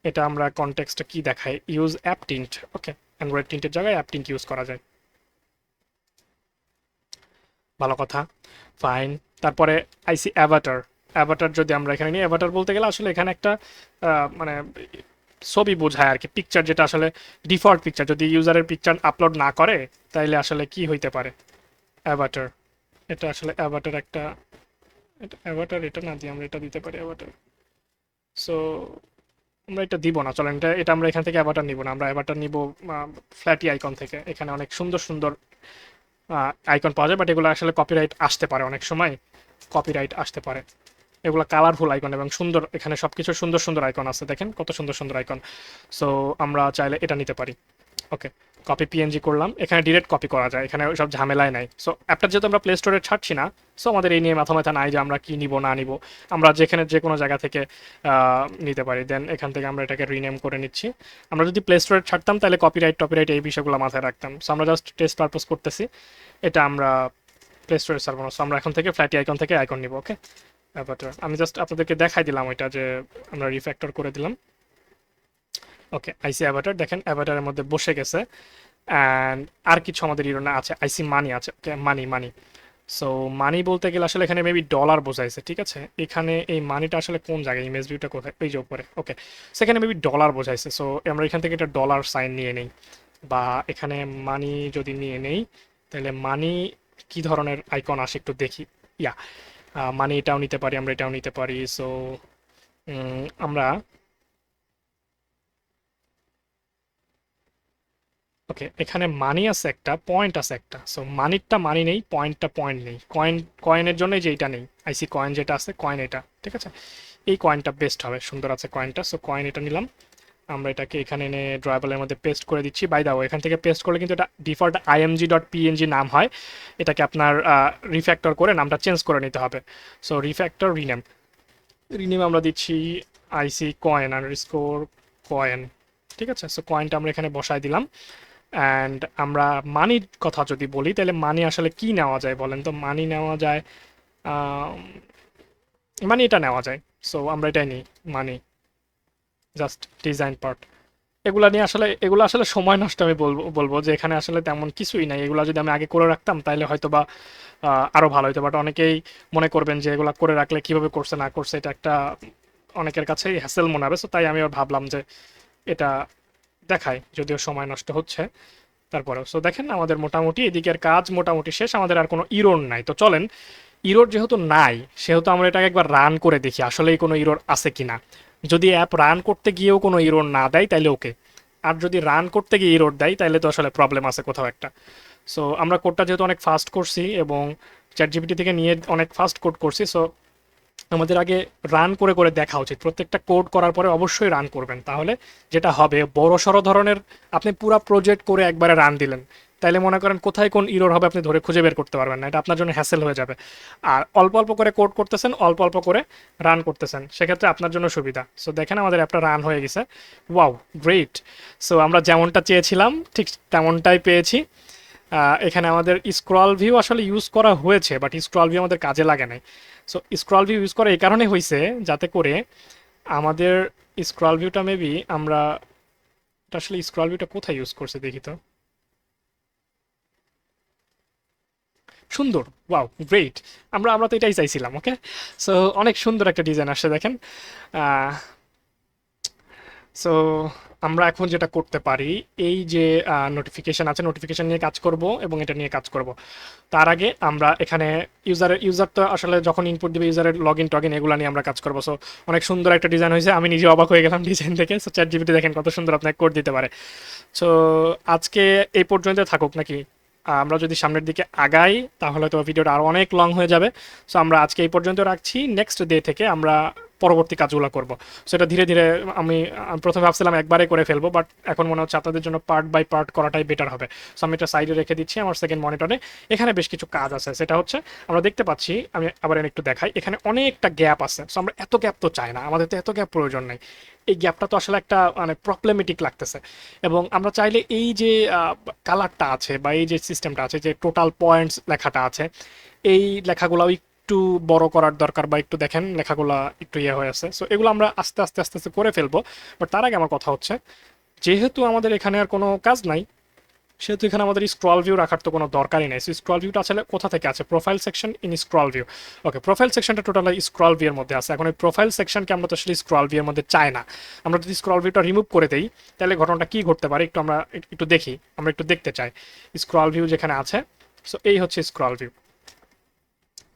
এটা আমরা কনটেক্সটটা কি দেখাই, ইউজ অ্যাপ টিন্ট। ওকে, অ্যান্ড্রয়েড টিন্টের জায়গায় অ্যাপ টিন্ট ইউজ করা যায়, ভালো কথা, ফাইন। তারপরে আইসি অ্যাভাটার, অ্যাভাটার যদি আমরা এখানে নিই, অ্যাভাটার বলতে গেলে আসলে এখানে একটা মানে ছবি বোঝায় আর কি, পিকচার, যেটা আসলে ডিফল্ট পিকচার। যদি ইউজারের পিকচার আপলোড না করে তাইলে আসলে কি হইতে পারে অ্যাভাটার। এটা আসলে অ্যাভাটার একটা, এটা অ্যাভাটার, এটা না দিয়ে আমরা এটা দিতে পারি অ্যাভাটার। সো আমরা এটা দিব না, চলেন এটা এটা আমরা এখান থেকে অ্যাভাটার নিব না, আমরা অ্যাভাটার নিব ফ্ল্যাটি আইকন থেকে। এখানে অনেক সুন্দর সুন্দর আইকন পাওয়া যায়, বাট এগুলো আসলে কপিরাইট আসতে পারে, অনেক সময় কপিরাইট আসতে পারে। এগুলো কালারফুল আইকন এবং সুন্দর, এখানে সব কিছু সুন্দর সুন্দর আইকন আছে, দেখেন কত সুন্দর সুন্দর আইকন। সো আমরা চাইলে এটা নিতে পারি। ওকে, কপি পিএনজি করলাম, এখানে ডিরেক্ট কপি করা যায়, এখানে সব ঝামেলায় নাই। সো অ্যাপটা যেহেতু আমরা প্লে স্টোরে ছাড়ছি না, সো আমাদের এই নিয়ে মাথা ব্যথা নাই যে আমরা কি নিব না নিব, আমরা যেখানে যে কোনো জায়গা থেকে নিতে পারি। দেন এখান থেকে আমরা এটাকে রিনেম করে নিচ্ছি। আমরা যদি প্লে স্টোরে ছাড়তাম তাহলে কপিরাইট টপিরাইট এই বিষয়গুলো মাথায় রাখতাম। সো আমরা জাস্ট টেস্ট পারপোজ করতেছি, এটা আমরা প্লে স্টোরে ছাড়বো না। সো আমরা এখন থেকে ফ্ল্যাটি আইকন থেকে আইকন নিব। ওকে, অ্যাভাটার আমি জাস্ট আপনাদেরকে দেখাই দিলাম ওইটা যে আমরা রিফ্যাক্টর করে দিলাম। ওকে, আইসি অ্যাভাটার দেখেন অ্যাভাটারের মধ্যে বসে গেছে। অ্যান্ড আর কিছু আমাদের ইরোনা আছে, আইসি মানি আছে। ওকে, মানি মানি। সো মানি বলতে গেলে আসলে এখানে মেবি ডলার বোঝাইছে, ঠিক আছে? এখানে এই মানিটা আসলে কোন জায়গায়, ইমেজ ভিউটা কোথায়, এই যে উপরে। ওকে, সেখানে মেবি ডলার বোঝাইছে। সো আমরা এখান থেকে একটা ডলার সাইন নিয়ে নেই, বা এখানে মানি যদি নিয়ে নেই তাহলে মানি কি ধরনের আইকন আসে একটু দেখি। ইয়া, মানি এটাও নিতে পারি, আমরা এটাও নিতে পারি। সো আমরা ওকে, এখানে মানি আছে একটা, পয়েন্ট আছে একটা। সো মানিরটা মানি নেই, পয়েন্টটা পয়েন্ট নেই। কয়েনের জন্য যে এইটা নেই, আইসি কয়েন যেটা আছে, কয়েন এটা, ঠিক আছে। এই কয়েনটা বেস্ট হবে, সুন্দর আছে কয়েনটা। সো কয়েন এটা নিলাম। আমরা এটাকে এখানে এনে ড্রয়াবলের মধ্যে পেস্ট করে দিচ্ছি। বাই দা ওয়ে, এখান থেকে পেস্ট করলে কিন্তু এটা ডিফল্ট আইএমজি ডট পিএনজি নাম হয়। এটাকে আপনার রিফ্যাক্টর করে নামটা চেঞ্জ করে নিতে হবে। সো রিফ্যাক্টর রিনেম, রিনেম আমরা দিচ্ছি আইসি কয়েন আন্ডারস্কোর কয়েন, ঠিক আছে। সো কয়েনটা আমরা এখানে বসায় দিলাম। অ্যান্ড আমরা মানির কথা যদি বলি, তাহলে মানি আসলে কি নেওয়া যায় বলেন তো? মানি নেওয়া যায়, মানি এটা নেওয়া যায়। সো আমরা এটাই নিই, মানি, জাস্ট ডিজাইন পার্ট। এগুলো আসলে সময় নষ্ট। আমি বলবো বলবো যে এখানে আসলে তেমন কিছুই নাই। এগুলো যদি আমি আগে করে রাখতাম তাহলে হয়তো বা আরো ভালো হতো, বাট অনেকেই মনে করবেন যে এগুলো করে রাখলে কিভাবে করছে না করছে এটা একটা অনেকের কাছেই হ্যাসেল মনে হবে। সো তাই আমি ভাবলাম যে এটা দেখায়, যদিও সময় নষ্ট হচ্ছে তারপরেও। সো দেখেন আমাদের মোটামুটি এদিকের কাজ মোটামুটি শেষ, আমাদের আর কোনো ইরোর নাই। তো চলেন, ইরোর যেহেতু নাই সেহেতু আমরা এটাকে একবার রান করে দেখি আসলেই কোনো ইরোর আছে কিনা। যদি অ্যাপ রান করতে গিয়েও কোনো ইরোর না দেয় তাহলে ওকে, আর যদি রান করতে গিয়ে ইরোর দেয় তাহলে তো আসলে প্রবলেম আছে কোথাও একটা। সো আমরা কোডটা যেহেতু অনেক ফাস্ট করছি এবং চ্যাট জিপিটি থেকে নিয়ে অনেক ফাস্ট কোড করছি, সো আমাদের আগে রান করে করে দেখা উচিত। প্রত্যেকটা কোড করার পরে অবশ্যই রান করবেন, তাহলে যেটা হবে বড় সড়ো ধরনের আপনি পুরা প্রজেক্ট করে একবারে রান দিলেন, তাইলে মনে করেন কোথায় কোন ইরোর হবে আপনি ধরে খুঁজে বের করতে পারবেন না, এটা আপনার জন্য হ্যাসেল হয়ে যাবে। আর অল্প অল্প করে কোড করতেছেন, অল্প অল্প করে রান করতেছেন, সেক্ষেত্রে আপনার জন্য সুবিধা। সো দেখেন আমাদের অ্যাপটা রান হয়ে গেছে। Wow, great. সো আমরা যেমনটা চেয়েছিলাম ঠিক তেমনটাই পেয়েছি। এখানে আমাদের স্ক্রল ভিউ আসলে ইউজ করা হয়েছে, বাট স্ক্রল ভিউ আমাদের কাজে লাগে নাই। সো স্ক্রল ভিউ ইউজ করা এই কারণে হয়েছে যাতে করে আমাদের স্ক্রল ভিউটা মেবি আমরা, এটা আসলে স্ক্রল ভিউটা কোথায় ইউজ করছে দেখি তো। সুন্দর, ওয়াও, গ্রেট। আমরা তো এটাই চাইছিলাম। ওকে, সো অনেক সুন্দর একটা ডিজাইন আসছে দেখেন। সো আমরা এখন যেটা করতে পারি, এই যে নোটিফিকেশন আছে, নোটিফিকেশন নিয়ে কাজ করব এবং এটা নিয়ে কাজ করব। তার আগে আমরা এখানে ইউজার তো আসলে যখন ইনপুট দিবে ইউজারের লগ ইন টগ ইন এগুলো নিয়ে আমরা কাজ করবো। সো অনেক সুন্দর একটা ডিজাইন হয়েছে, আমি নিজে অবাক হয়ে গেলাম ডিজাইন দেখে। সো চ্যাট জিপিটি দেখেন কত সুন্দর আপনাকে কোড দিতে পারে। সো আজকে এই পর্যন্ত থাকুক নাকি? আমরা যদি সামনের দিকে আগাই তাহলে তো ভিডিওটা আরও অনেক লং হয়ে যাবে। সো আমরা আজকে এই পর্যন্ত রাখছি, নেক্সট ডে থেকে আমরা পরবর্তী কাজগুলো করব। সেটা ধীরে ধীরে আমি প্রথমে ভাবছিলাম একবারে করে ফেলবো, বাট এখন মনে হচ্ছে আপনাদের জন্য পার্ট বাই পার্ট করাটাই বেটার হবে। সো আমি এটা সাইডে রেখে দিচ্ছি আমার সেকেন্ড মনিটরে। এখানে বেশ কিছু কাজ আছে, সেটা হচ্ছে আমরা দেখতে পাচ্ছি, আমি আবার একটু দেখাই, এখানে অনেকটা গ্যাপ আছে। সো আমরা এত গ্যাপ তো চাই না, আমাদের তো এত গ্যাপ প্রয়োজন নাই। এই গ্যাপটা তো আসলে একটা মানে প্রবলেমেটিক লাগতেছে। এবং আমরা চাইলে এই যে কালারটা আছে বা এই যে সিস্টেমটা আছে, যে টোটাল পয়েন্টস লেখাটা আছে, এই লেখাগুলো একটু বড় করার দরকার, বা একটু দেখেন লেখাগুলো একটু ইয়ে হয়ে আছে। সো এগুলো আমরা আস্তে আস্তে আস্তে আস্তে করে ফেলবো। বাট তার আগে আমার কথা হচ্ছে, যেহেতু আমাদের এখানে আর কোনো কাজ নাই, সেহেতু এখানে আমাদের স্ক্রল ভিউ রাখার তো কোনো দরকারই নাই। সো স্ক্রল ভিউটা আসলে কোথা থেকে আছে? Profile section in scroll view. Okay, profile সেকশনটা টোটাল স্ক্রল ভিউ এর মধ্যে আছে। এখন এই প্রোফাইল সেকশনকে আমরা তো আসলে স্ক্রল ভিউ এর মধ্যে চাই না। আমরা যদি স্ক্রল ভিউটা রিমুভ করে দেই তাহলে ঘটনাটা কি ঘটতে পারে একটু আমরা একটু দেখি, আমরা একটু দেখতে চাই। স্ক্রল ভিউ যেখানে আছে, সো এই হচ্ছে স্ক্রল ভিউ,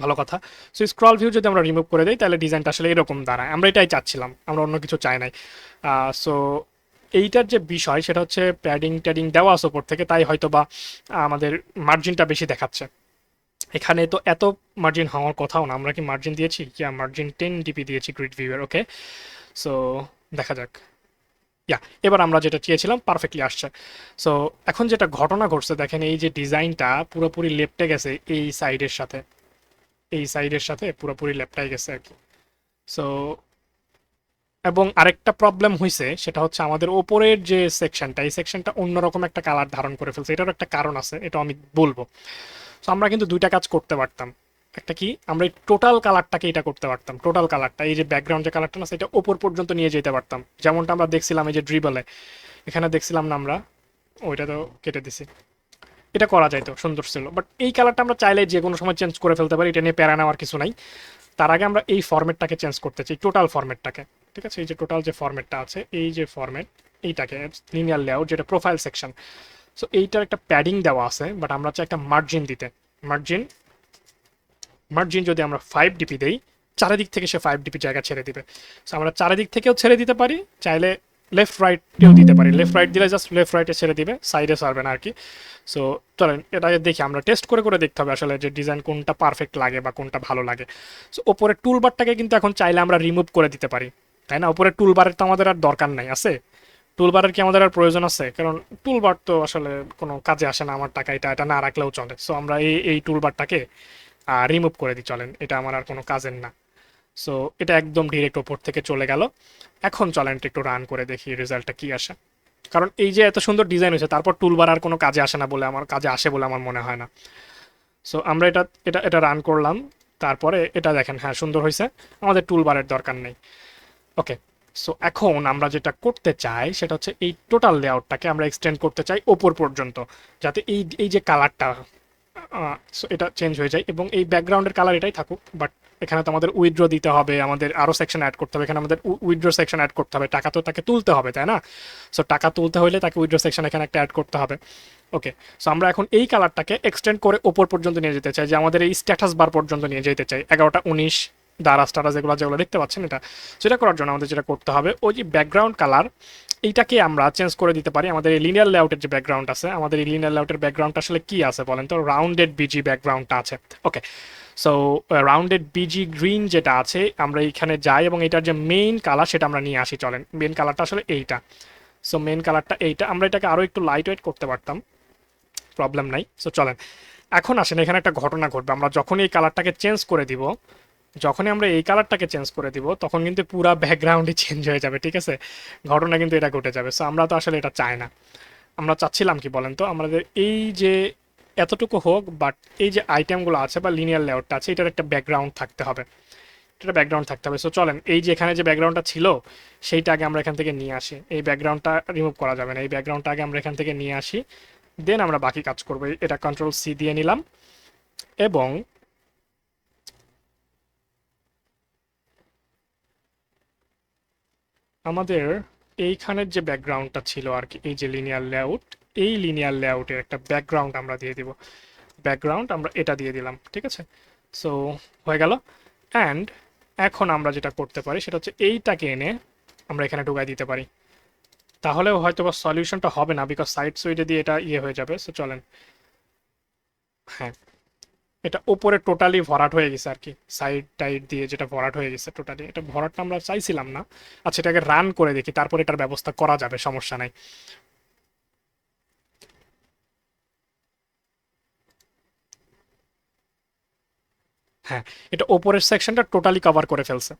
ভালো কথা। সো স্ক্রল ভিউ যদি আমরা রিমুভ করে দিই তাহলে ডিজাইনটা আসলে এরকম দাঁড়ায়। আমরা এটাই চাচ্ছিলাম, আমরা অন্য কিছু চাই নাই। সো এইটার যে বিষয় সেটা হচ্ছে প্যাডিং ট্যাডিং দেওয়া আছে ওপর থেকে, তাই হয়তো বা আমাদের মার্জিনটা বেশি দেখাচ্ছে। এখানে তো এত মার্জিন হওয়ার কথাও না। আমরা কি মার্জিন দিয়েছি? ইয়া, মার্জিন 10 dp দিয়েছি গ্রিড ভিউয়ের। ওকে, সো দেখা যাক। ইয়া, এবার আমরা যেটা চেয়েছিলাম পারফেক্টলি আসছে। সো এখন যেটা ঘটনা ঘটছে দেখেন, এই যে ডিজাইনটা পুরোপুরি লেপটে গেছে এই সাইডের সাথে, এই সাইডের সাথে পুরোপুরি লেপটাই গেছে আর কি। সো এবং আরেকটা প্রবলেম হয়েছে, সেটা হচ্ছে আমাদের ওপরের যে সেকশনটা, এই সেকশনটা অন্যরকম একটা কালার ধারণ করে ফেলছে। এটারও একটা কারণ আছে, এটা আমি বলবো। সো আমরা কিন্তু দুইটা কাজ করতে পারতাম। একটা কি, আমরা এই টোটাল কালারটাকে এটা করতে পারতাম, টোটাল কালারটা এই যে ব্যাকগ্রাউন্ড যে কালারটা না সেটা ওপর পর্যন্ত নিয়ে যেতে পারতাম, যেমনটা আমরা দেখছিলাম এই যে ড্রিবলে। এখানে দেখছিলাম না আমরা, ওইটা তো কেটে দিছি। এটা করা যায় তো, সুন্দর ছিল। বাট এই কালারটা আমরা চাইলে যে কোনো সময় চেঞ্জ করে ফেলতে পারি, এটা নিয়ে প্যারা নেওয়ার কিছু নাই। তার আগে আমরা এই ফরম্যাটটাকে চেঞ্জ করতে চাই, টোটাল ফরম্যাটটাকে। ঠিক আছে, এই যে টোটাল যে ফরম্যাটটা আছে, এই যে ফরম্যাট, এইটাকে লিনিয়ার লেআউট যেটা প্রোফাইল সেকশন। সো এইটার একটা প্যাডিং দেওয়া আছে, বাট আমরা চাই একটা মার্জিন দিতে। মার্জিন, মার্জিন যদি আমরা 5 dp দেই, চারিদিক থেকে সে 5 dp জায়গা ছেড়ে দিবে। সো আমরা চারিদিক থেকেও ছেড়ে দিতে পারি, চাইলে লেফট রাইটেও দিতে পারি, লেফট রাইট দিলে জাস্ট লেফট রাইটে ছেড়ে দিবে, সাইডে সারবে না আর কি। সো চলেন এটা দেখি, আমরা টেস্ট করে করে দেখতে হবে আসলে যে ডিজাইন কোনটা পারফেক্ট লাগে বা কোনটা ভালো লাগে। সো ওপরের টুলবারটাকে কিন্তু এখন চাইলে আমরা রিমুভ করে দিতে পারি, তাই না? উপরের টুলবারের তো আমাদের আর দরকার নাই, আছে? টুলবারের কি আমাদের আর প্রয়োজন আছে? কারণ টুলবার তো আসলে কোনো কাজে আসে না, আমার টাকা এটা না রাখলেও চলে। সো আমরা এই টুলবারটাকে রিমুভ করে দিই, চলেন, এটা আমার আর কোনো কাজের না। সো এটা একদম ডিরেক্ট ওপর থেকে চলে গেল। এখন চলেন এটা একটু রান করে দেখি রেজাল্টটা কি আসে। কারণ এই যে এত সুন্দর ডিজাইন হয়েছে, তারপর টুলবার আর কোনো কাজে আসে না বলে আমার কাজে আসে বলে আমার মনে হয় না। সো আমরা এটা এটা এটা রান করলাম, তারপরে এটা দেখেন, হ্যাঁ সুন্দর হয়েছে, আমাদের টুলবারের দরকার নেই। ওকে, সো এখন আমরা যেটা করতে চাই সেটা হচ্ছে এই টোটাল লেআউটটাকে আমরা এক্সটেন্ড করতে চাই ওপর পর্যন্ত, যাতে এই এই যে কালারটা সো এটা চেঞ্জ হয়ে যায় এবং এই ব্যাকগ্রাউন্ডের কালার এটাই থাকুক। বাট এখানে তো আমাদের উইথড্র দিতে হবে, আমাদের আরও সেকশন অ্যাড করতে হবে, এখানে আমাদের উইথড্র সেকশন অ্যাড করতে হবে, টাকা তো তাকে তুলতে হবে, তাই না? সো টাকা তুলতে হলে তাকে উইথড্র সেকশন এখানে একটা অ্যাড করতে হবে। ওকে, সো আমরা এখন এই কালারটাকে এক্সটেন্ড করে ওপর পর্যন্ত নিয়ে যেতে চাই, যে আমাদের এই স্ট্যাটাস বার পর্যন্ত নিয়ে যেতে চাই, 11টা 19 দারাজ টারাজ যেগুলো যেগুলো দেখতে পাচ্ছেন। এটা সেটা করার জন্য আমাদের যেটা করতে হবে, ওই যে ব্যাকগ্রাউন্ড কালার এইটাকে আমরা চেঞ্জ করে দিতে পারি। আমাদের এই লিনিয়ার লেআউটের যে ব্যাকগ্রাউন্ড আছে, আমাদের এই লিনিয়ার লেআউটের ব্যাকগ্রাউন্ডটা আসলে কি আছে বলেন তো? রাউন্ডেড বিজি ব্যাকগ্রাউন্ডটা আছে। ওকে, সো রাউন্ডেড বিজি গ্রিন যেটা আছে, আমরা এইখানে যাই এবং এটার যে মেইন কালার সেটা আমরা নিয়ে আসি। চলেন, মেইন কালারটা আসলে এইটা। সো মেইন কালারটা এইটা, আমরা এটাকে আরও একটু লাইট ওয়েট করতে পারতাম, প্রবলেম নাই। সো চলেন এখন আসেন, এখানে একটা ঘটনা ঘটবে। আমরা যখনই এই কালারটাকে চেঞ্জ করে দিব, যখনই আমরা এই কালারটাকে চেঞ্জ করে দিব, তখন কিন্তু পুরা ব্যাকগ্রাউন্ডই চেঞ্জ হয়ে যাবে, ঠিক আছে? ঘটনা কিন্তু এটা ঘটে যাবে। সো আমরা তো আসলে এটা চাই না। আমরা চাচ্ছিলাম কি বলেন তো, আমাদের এই যে এতটুকু হোক, বাট এই যে আইটেমগুলো আছে বা লিনিয়ার লেআউটটা আছে, এটার একটা ব্যাকগ্রাউন্ড থাকতে হবে, এটা ব্যাকগ্রাউন্ড থাকতে হবে। সো চলেন এই যে এখানে যে ব্যাকগ্রাউন্ডটা ছিল সেইটা আগে আমরা এখান থেকে নিয়ে আসি। এই ব্যাকগ্রাউন্ডটা রিমুভ করা যাবে না, এই ব্যাকগ্রাউন্ডটা আগে আমরা এখান থেকে নিয়ে আসি, দেন আমরা বাকি কাজ করবো। এটা কন্ট্রোল-C দিয়ে নিলাম এবং আমাদের এইখানের যে ব্যাকগ্রাউন্ডটা ছিল আর কি, এই যে লিনিয়ার লেআউট, এই লিনিয়ার লেআউটের একটা ব্যাকগ্রাউন্ড আমরা দিয়ে দিব। ব্যাকগ্রাউন্ড আমরা এটা দিয়ে দিলাম, ঠিক আছে? সো হয়ে গেল। অ্যান্ড এখন আমরা যেটা করতে পারি সেটা হচ্ছে এইটাকে এনে আমরা এখানে ঢুকাই দিতে পারি। তাহলেও হয়তো বা সলিউশনটা হবে না, বিকজ সাইড সুইডে দিয়ে এটা ইয়ে হয়ে যাবে। সো চলেন, হ্যাঁ, এটা উপরে টোটালি ভরাট হয়ে গেছে আর কি, সাইড টাইড দিয়ে যেটা ভরাট হয়ে গেছে টোটালি, এটা ভরাটটা আমরা চাইছিলাম না। আচ্ছা, এটাকে রান করে দেখি, তারপর এটার ব্যবস্থা করা যাবে, সমস্যা নাই। হ্যাঁ, এটা ওপরের সেকশনটা টোটালি কভার করে ফেলছে,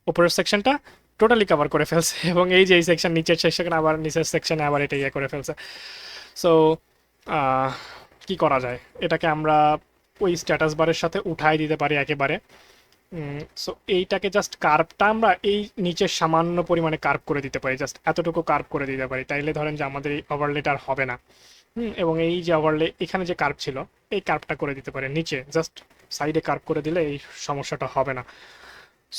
ওপরের সেকশনটা টোটালি কভার করে ফেলছে এবং এই যে এই সেকশন, নিচের সেকশন, আবার নিচের সেকশনে আবার এটা ইয়ে করে ফেলছে। সো কি করা যায়, এটাকে আমরা ওই স্ট্যাটাস বারের সাথে উঠাই দিতে পারি একেবারে। সো এইটাকে জাস্ট কার্ভটা আমরা এই নিচের সামান্য পরিমাণে কার্ভ করে দিতে পারি, জাস্ট এতটুকু কার্ভ করে দিতে পারি, তাইলে ধরেন যে আমাদের এই ওভারলেটা আর হবে না। এবং এই যে ওভারলে এখানে যে কার্ভ ছিল, এই কার্ভটা করে দিতে পারে নিচে, জাস্ট সাইডে কার্ভ করে দিলে এই সমস্যাটা হবে না।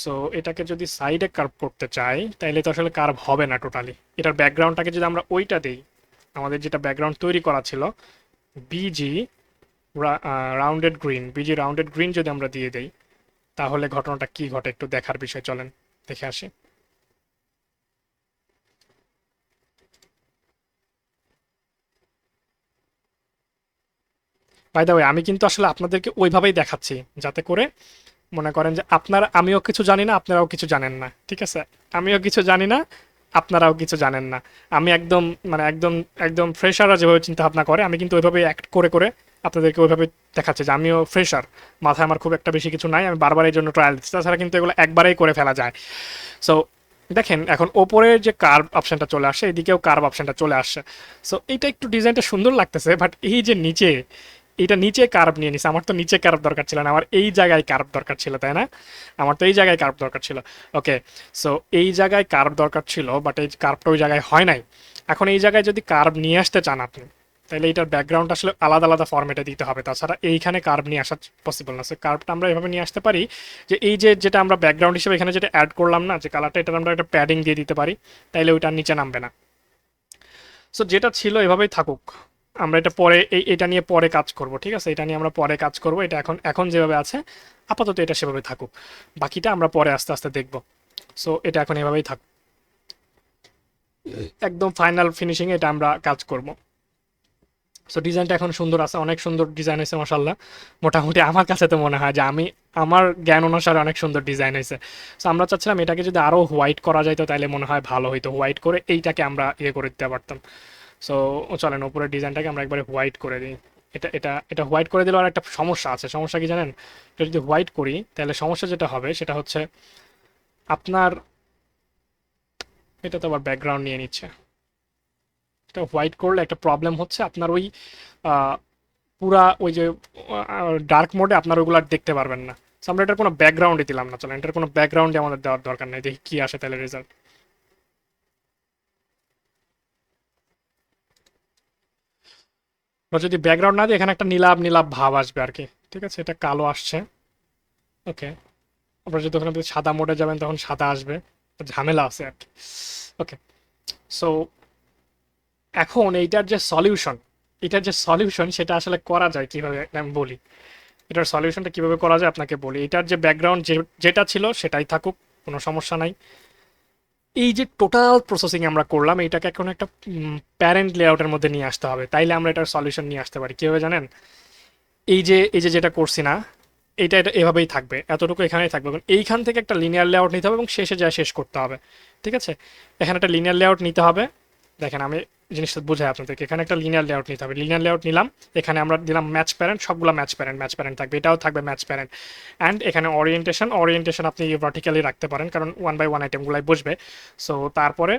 সো এটাকে যদি সাইডে কার্ভ করতে চাই তাইলে তো আসলে কার্ভ হবে না টোটালি। এটার ব্যাকগ্রাউন্ডটাকে যদি আমরা ওইটা দিই, আমাদের যেটা ব্যাকগ্রাউন্ড তৈরি করা ছিল, busy rounded green, busy rounded green যদি আমরা দিয়ে দেই, তাহলে ঘটনাটা কি ঘটে একটু দেখার বিষয়, চলেন দেখে আসি। বাই দ্য ওয়ে, আমি কিন্তু আসলে আপনাদেরকে ওইভাবেই দেখাচ্ছি যাতে করে মনে করেন যে আপনারা, আমিও কিছু জানি না, আপনারাও কিছু জানেন না, ঠিক আছে? আমিও কিছু জানি না, আপনারাও কিছু জানেন না। আমি একদম মানে একদম একদম ফ্রেশাররা যেভাবে চিন্তা ভাবনা করে, আমি কিন্তু ওইভাবে অ্যাক্ট করে করে আপনাদেরকে ওইভাবে দেখাচ্ছি যে আমিও ফ্রেশার, মাথায় আমার খুব একটা বেশি কিছু নাই, আমি বারবার এই জন্য ট্রায়াল দিচ্ছি। তাছাড়া কিন্তু এগুলো একবারেই করে ফেলা যায়। সো দেখেন এখন ওপরের যে কার্ভ অপশনটা চলে আসছে, এদিকেও কার্ভ অপশনটা চলে আসছে। সো এইটা একটু ডিজাইনটা সুন্দর লাগতেছে, বাট এই যে নিচে, এটা নিচে কার্ভ নিয়ে নিছে, আমার তো নিচে কার্ভ দরকার ছিল না, আমার এই জায়গায় কার্ভ দরকার ছিল, তাই না? আমার তো এই জায়গায় কার্ভ দরকার ছিল। ওকে, সো এই জায়গায় কার্ভ দরকার ছিল, বাট এই কার্ভটা ওই জায়গায় হয় নাই। এখন এই জায়গায় যদি কার্ভ নিয়ে আসতে চান আপনি, তাহলে এটার ব্যাকগ্রাউন্ড আসলে আলাদা আলাদা ফরম্যাটে দিতে হবে, তাছাড়া এইখানে কার্ভ নিয়ে আসা পসিবল না। সো কার্ভটা আমরা এভাবে নিয়ে আসতে পারি যে এই যে যেটা আমরা ব্যাকগ্রাউন্ড হিসেবে এখানে যেটা অ্যাড করলাম না, যে কালারটা, এটা আমরা একটা প্যাডিং দিয়ে দিতে পারি, তাইলে ওইটার নিচে নামবে না। সো যেটা ছিল এভাবেই থাকুক, আমরা এটা পরে এটা নিয়ে পরে কাজ করব, ঠিক আছে? এটা নিয়ে আমরা পরে কাজ করব, এটা এখন এখন যেভাবে আছে আপাতত এটা সেভাবে থাকুক, বাকিটা আমরা পরে আস্তে আস্তে দেখব। সো এটা এখন এভাবেই থাকুক। একদম ফাইনাল ফিনিশিং এটা আমরা কাজ করব। সো ডিজাইনটা এখন সুন্দর আছে, অনেক সুন্দর ডিজাইন হয়েছে মাশাল্লাহ। মোটামুটি আমার কাছে তো মনে হয় যে আমার জ্ঞান অনুসারে অনেক সুন্দর ডিজাইন হয়েছে। সো আমরা চাচ্ছিলাম এটাকে যদি আরও হোয়াইট করা যাইতো তাহলে মনে হয় ভালো হইতো, হোয়াইট করে এইটাকে আমরা ইয়ে করে দিতে পারতাম। সো চলেন উপরের ডিজাইনটাকে আমরা একবারে হোয়াইট করে দিই। এটা এটা এটা হোয়াইট করে দিলে আর একটা সমস্যা আছে। সমস্যা কি জানেন? এটা যদি হোয়াইট করি তাহলে সমস্যা যেটা হবে সেটা হচ্ছে আপনার, এটা তো আবার ব্যাকগ্রাউন্ড নিয়ে নিচ্ছে। এটা হোয়াইট করলে একটা প্রবলেম হচ্ছে আপনার ওই আহ, পুরা ওই যে ডার্ক মোডে আপনার ওইগুলো আর দেখতে পারবেন না। So আমরা এটার কোনো ব্যাকগ্রাউন্ডই দিলাম না, চলেন এটার কোনো ব্যাকগ্রাউন্ডে আমাদের দেওয়ার দরকার নেই, দেখি কি আসে তাহলে রেজাল্ট। আমরা যদি ব্যাকগ্রাউন্ড না দিই এখানে একটা নীলাভ নীলাভ ভাব আসবে আর কি। ঠিক আছে, এটা কালো আসছে। ওকে, আপনারা যদি ওখানে সাদা মোডে যাবেন তখন সাদা আসবে, তো ঝামেলা আছে আর কি। ওকে, সো এখন এইটার যে সলিউশন সেটা আসলে করা যায় কিভাবে আমি বলি। এটার সলিউশনটা কিভাবে করা যায় আপনাকে বলি। এটার যে ব্যাকগ্রাউন্ড যেটা ছিল সেটাই থাকুক, কোনো সমস্যা নাই। এই যে টোটাল প্রসেসিং আমরা করলাম এইটাকে এখন একটা প্যারেন্ট লেআউটের মধ্যে নিয়ে আসতে হবে, তাইলে আমরা এটার সলিউশন নিয়ে আসতে পারি। কীভাবে জানেন? এই যে যেটা করছি না, এটা এভাবেই থাকবে, এতটুকু এখানেই থাকবে। এবং এইখান থেকে একটা লিনিয়ার লেআউট নিতে হবে এবং শেষে যা শেষ করতে হবে। ঠিক আছে, এখানে একটা লিনিয়ার লেআউট নিতে হবে। দেখেন আমি জিনিসটা বোঝাই আপনাদেরকে। এখানে একটা লিনিয়ার লেআউট নিতে হবে, লিনিয়ার লেআউট নিলাম। এখানে আমরা দিলাম ম্যাচ প্যারেন্ট, সবগুলো ম্যাচ প্যারেন্ট থাকবে, এটাও থাকবে ম্যাচ প্যারেন্ট। অ্যান্ড এখানে ওরিয়েন্টেশন আপনি ভার্টিক্যালি রাখতে পারেন কারণ 1 বাই 1 আইটেমগুলাই বসবে। সো তারপরে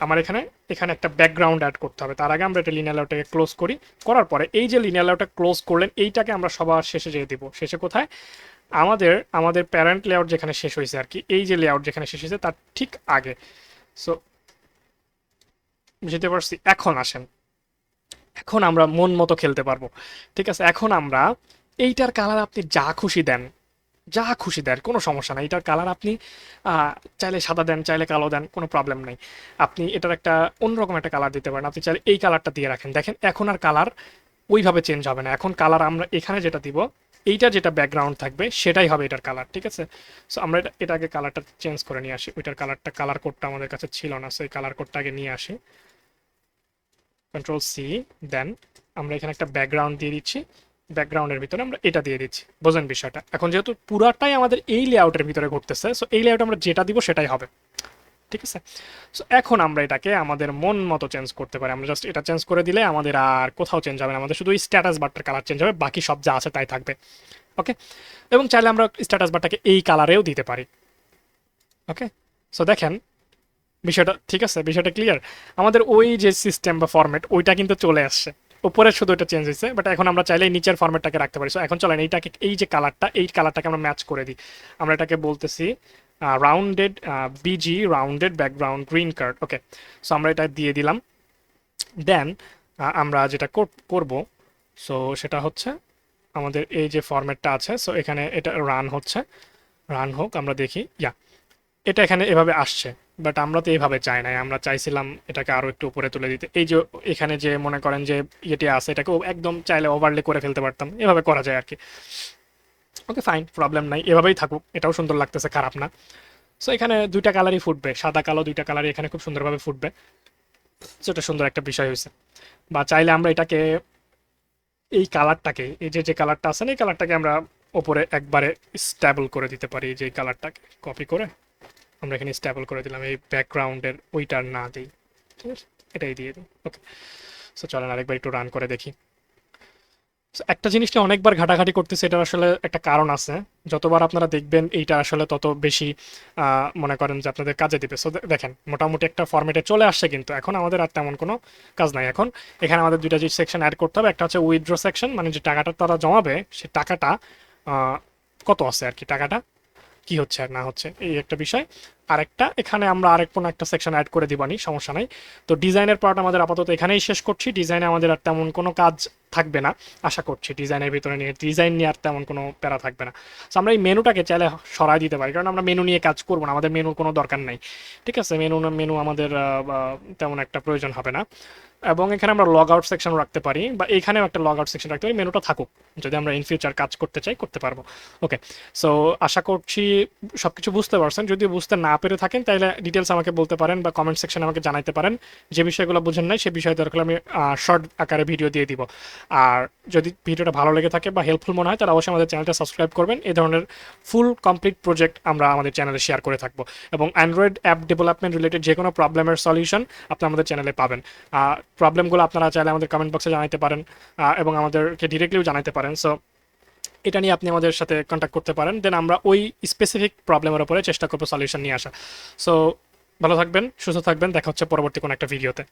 আমার এখানে এখানে একটা ব্যাকগ্রাউন্ড অ্যাড করতে হবে। তার আগে আমরা এটা লিনিয়ার লেআউটটাকে ক্লোজ করি। করার পরে এই যে লিনিয়ার লেআউটটা ক্লোজ করলেন এইটাকে আমরা সবার শেষে যেয়ে দিব। শেষে কোথায়? আমাদের আমাদের প্যারেন্ট লেআউট যেখানে শেষ হয়েছে আর কি, এই যে লেআউট যেখানে শেষ হয়েছে তার ঠিক আগে। সো বুঝতে পারছি। এখন আসেন, এখন আমরা মন মতো খেলতে পারবো। ঠিক আছে, এখন আমরা এইটার কালার আপনি যা খুশি দেন, যা খুশি দেন কোনো সমস্যা নাই। এটার কালার আপনি চাইলে সাদা দেন, চাইলে কালো দেন, কোনো প্রবলেম নাই। আপনি এটার একটা অন্যরকম একটা কালার দিতে পারেন, আপনি চাইলে এই কালারটা দিয়ে রাখেন। দেখেন এখন আর কালার ওইভাবে চেঞ্জ হবে না। এখন কালার আমরা এখানে যেটা দিব, এইটা যেটা ব্যাকগ্রাউন্ড থাকবে সেটাই হবে এটার কালার। ঠিক আছে, সো আমরা এটাকে কালারটা চেঞ্জ করে নিয়ে আসি। ওইটার কালার কোডটা আমাদের কাছে ছিল না, সো এই কালার কোডটা আগে নিয়ে আসি। কন্ট্রোল C, দেন আমরা এখানে একটা ব্যাকগ্রাউন্ড দিয়ে দিচ্ছি। ব্যাকগ্রাউন্ডের ভিতরে আমরা এটা দিয়ে দিচ্ছি। বোঝেন বিষয়টা? এখন যেহেতু পুরাটাই আমাদের এই লেআউটের ভিতরে ঘটতেছে, সো এই লেআউট আমরা যেটা দিব সেটাই হবে। ঠিক আছে, সো এখন আমরা এটাকে আমাদের মন মতো চেঞ্জ করতে পারি। আমরা জাস্ট এটা চেঞ্জ করে দিলে আমাদের আর কোথাও চেঞ্জ হবে না, আমাদের শুধু স্ট্যাটাস বারটার কালার চেঞ্জ হবে, বাকি সব যা আছে তাই থাকবে। ওকে, এবং চাইলে আমরা স্ট্যাটাস বারটাকে এই কালারেও দিতে পারি। ওকে, সো দেখেন বিষয়টা ঠিক আছে, বিষয়টা ক্লিয়ার। আমাদের ওই যে সিস্টেম বা ফরম্যাট ওইটা কিন্তু চলে আসছে, উপরে শুধু এটা চেঞ্জ হয়েছে, বাট এখন আমরা চাইলে নিচের ফরম্যাটটাকে রাখতে পারি। সো এখন চলেন এইটাকে, এই যে কালারটা, এই কালারটাকে আমরা ম্যাচ করে দিই। আমরা এটাকে বলতেছি rounded BG rounded background green card. Okay, so আমরা এটা দিয়ে দিলাম। দেন আমরা যেটা করব, সো সেটা হচ্ছে আমাদের এই যে ফরম্যাটটা আছে, সো এখানে এটা রান হচ্ছে, রান হোক, আমরা দেখি। এটা এখানে এভাবে আসছে, বাট আমরা তো এইভাবে চাই নাই। আমরা চাইছিলাম এটাকে আরো একটু উপরে তুলে দিতে। এই যে এখানে যে মনে করেন যে ইয়েটি আছে এটাকে একদম চাইলে ওভারলে করে ফেলতে পারতাম, এভাবে করা যায় আর কি। ওকে ফাইন, প্রবলেম নাই, এভাবেই থাকুক, এটাও সুন্দর লাগতেছে, খারাপ না। সো এখানে দুইটা কালারই ফুটবে, সাদা কালো দুইটা কালারই এখানে খুব সুন্দরভাবে ফুটবে। সো এটা সুন্দর একটা বিষয় হয়েছে। বা চাইলে আমরা এটাকে এই কালারটাকে, এই যে যে কালারটা আছে না, এই কালারটাকে আমরা ওপরে একবারে স্ট্যাবল করে দিতে পারি। যে কালারটাকে কপি করে আমরা এখানে স্ট্যাবল করে দিলাম, এই ব্যাকগ্রাউন্ডের ওইটার না দিই। ঠিক আছে, এটাই দিয়ে দিই। ওকে, সো চলেন আরেকবার একটু রান করে দেখি। So, একটা জিনিসটা অনেকবার ঘাটাঘাটি করতেছে, এটার আসলে একটা কারণ আছে। যতবার আপনারা দেখবেন এইটা আসলে তত বেশি মনে করেন যে আপনাদের কাজে দিবে। সো দেখেন মোটামুটি একটা ফরম্যাটে চলে আসছে, কিন্তু এখন আমাদের আর তেমন কোনো কাজ নাই। এখন এখানে আমাদের দুইটা যে সেকশন অ্যাড করতে হবে, একটা হচ্ছে উইথড্র সেকশন, মানে যে টাকাটা তারা জমাবে সে টাকাটা আহ, কত আছে আর কি, টাকাটা কি হচ্ছে আর না হচ্ছে, এই একটা বিষয়। আরেকটা এখানে আমরা আরেক কোনো একটা সেকশন অ্যাড করে দিবানি, সমস্যা নাই। তো ডিজাইনের পার্ট আমাদের আপাতত এখানেই শেষ করছি। ডিজাইনে আমাদের আর তেমন কোনো কাজ থাকবে না আশা করছি। ডিজাইনের ভিতরে নিয়ে ডিজাইন নিয়ে আর তেমন কোনো প্যারা থাকবে না। সো আমরা এই মেনুটাকে চাইলে সরাই দিতে পারি, কারণ আমরা মেনু নিয়ে কাজ করবো না, আমাদের মেনুর কোনো দরকার নাই। ঠিক আছে, মেনু আমাদের তেমন একটা প্রয়োজন হবে না। এবং এখানে আমরা লগ আউট সেকশন রাখতে পারি, বা এখানেও একটা লগ আউট সেকশন রাখতে পারি, মেনুটা থাকুক, যদি আমরা ইন ফিউচার কাজ করতে চাই করতে পারবো। ওকে, সো আশা করছি সব কিছু বুঝতে পারছেন। যদি বুঝতে না পেরে থাকেন তাহলে ডিটেলস আমাকে বলতে পারেন বা কমেন্ট সেকশনে আমাকে জানাতে পারেন। যে বিষয়গুলো বুঝেন নাই সেই বিষয়ে দরকার আমি শর্ট আকারে ভিডিও দিয়ে দিব। আর যদি ভিডিওটা ভালো লেগে থাকে বা হেল্পফুল মনে হয় তাহলে অবশ্যই আমাদের চ্যানেলটা সাবস্ক্রাইব করবেন। এই ধরনের ফুল কমপ্লিট প্রজেক্ট আমরা আমাদের চ্যানেলে শেয়ার করে থাকবো, এবং অ্যান্ড্রয়েড অ্যাপ ডেভেলপমেন্ট রিলেটেড যে কোনো প্রবলেমের সলিউশন আপনি আমাদের চ্যানেলে পাবেন। প্রবলেমগুলো আপনারা চাইলে আমাদের কমেন্ট বক্সে জানাতে পারেন, এবং আমাদেরকে ডিরেক্টলিও জানাতে পারেন। সো এটা নিয়ে আপনি আমাদের সাথে কন্ট্যাক্ট করতে পারেন, দেন আমরা ওই স্পেসিফিক প্রবলেমের উপরে চেষ্টা করবো সলিউশন নিয়ে আসা। সো ভালো থাকবেন, সুস্থ থাকবেন, দেখা হচ্ছে পরবর্তী কোনো একটা ভিডিওতে।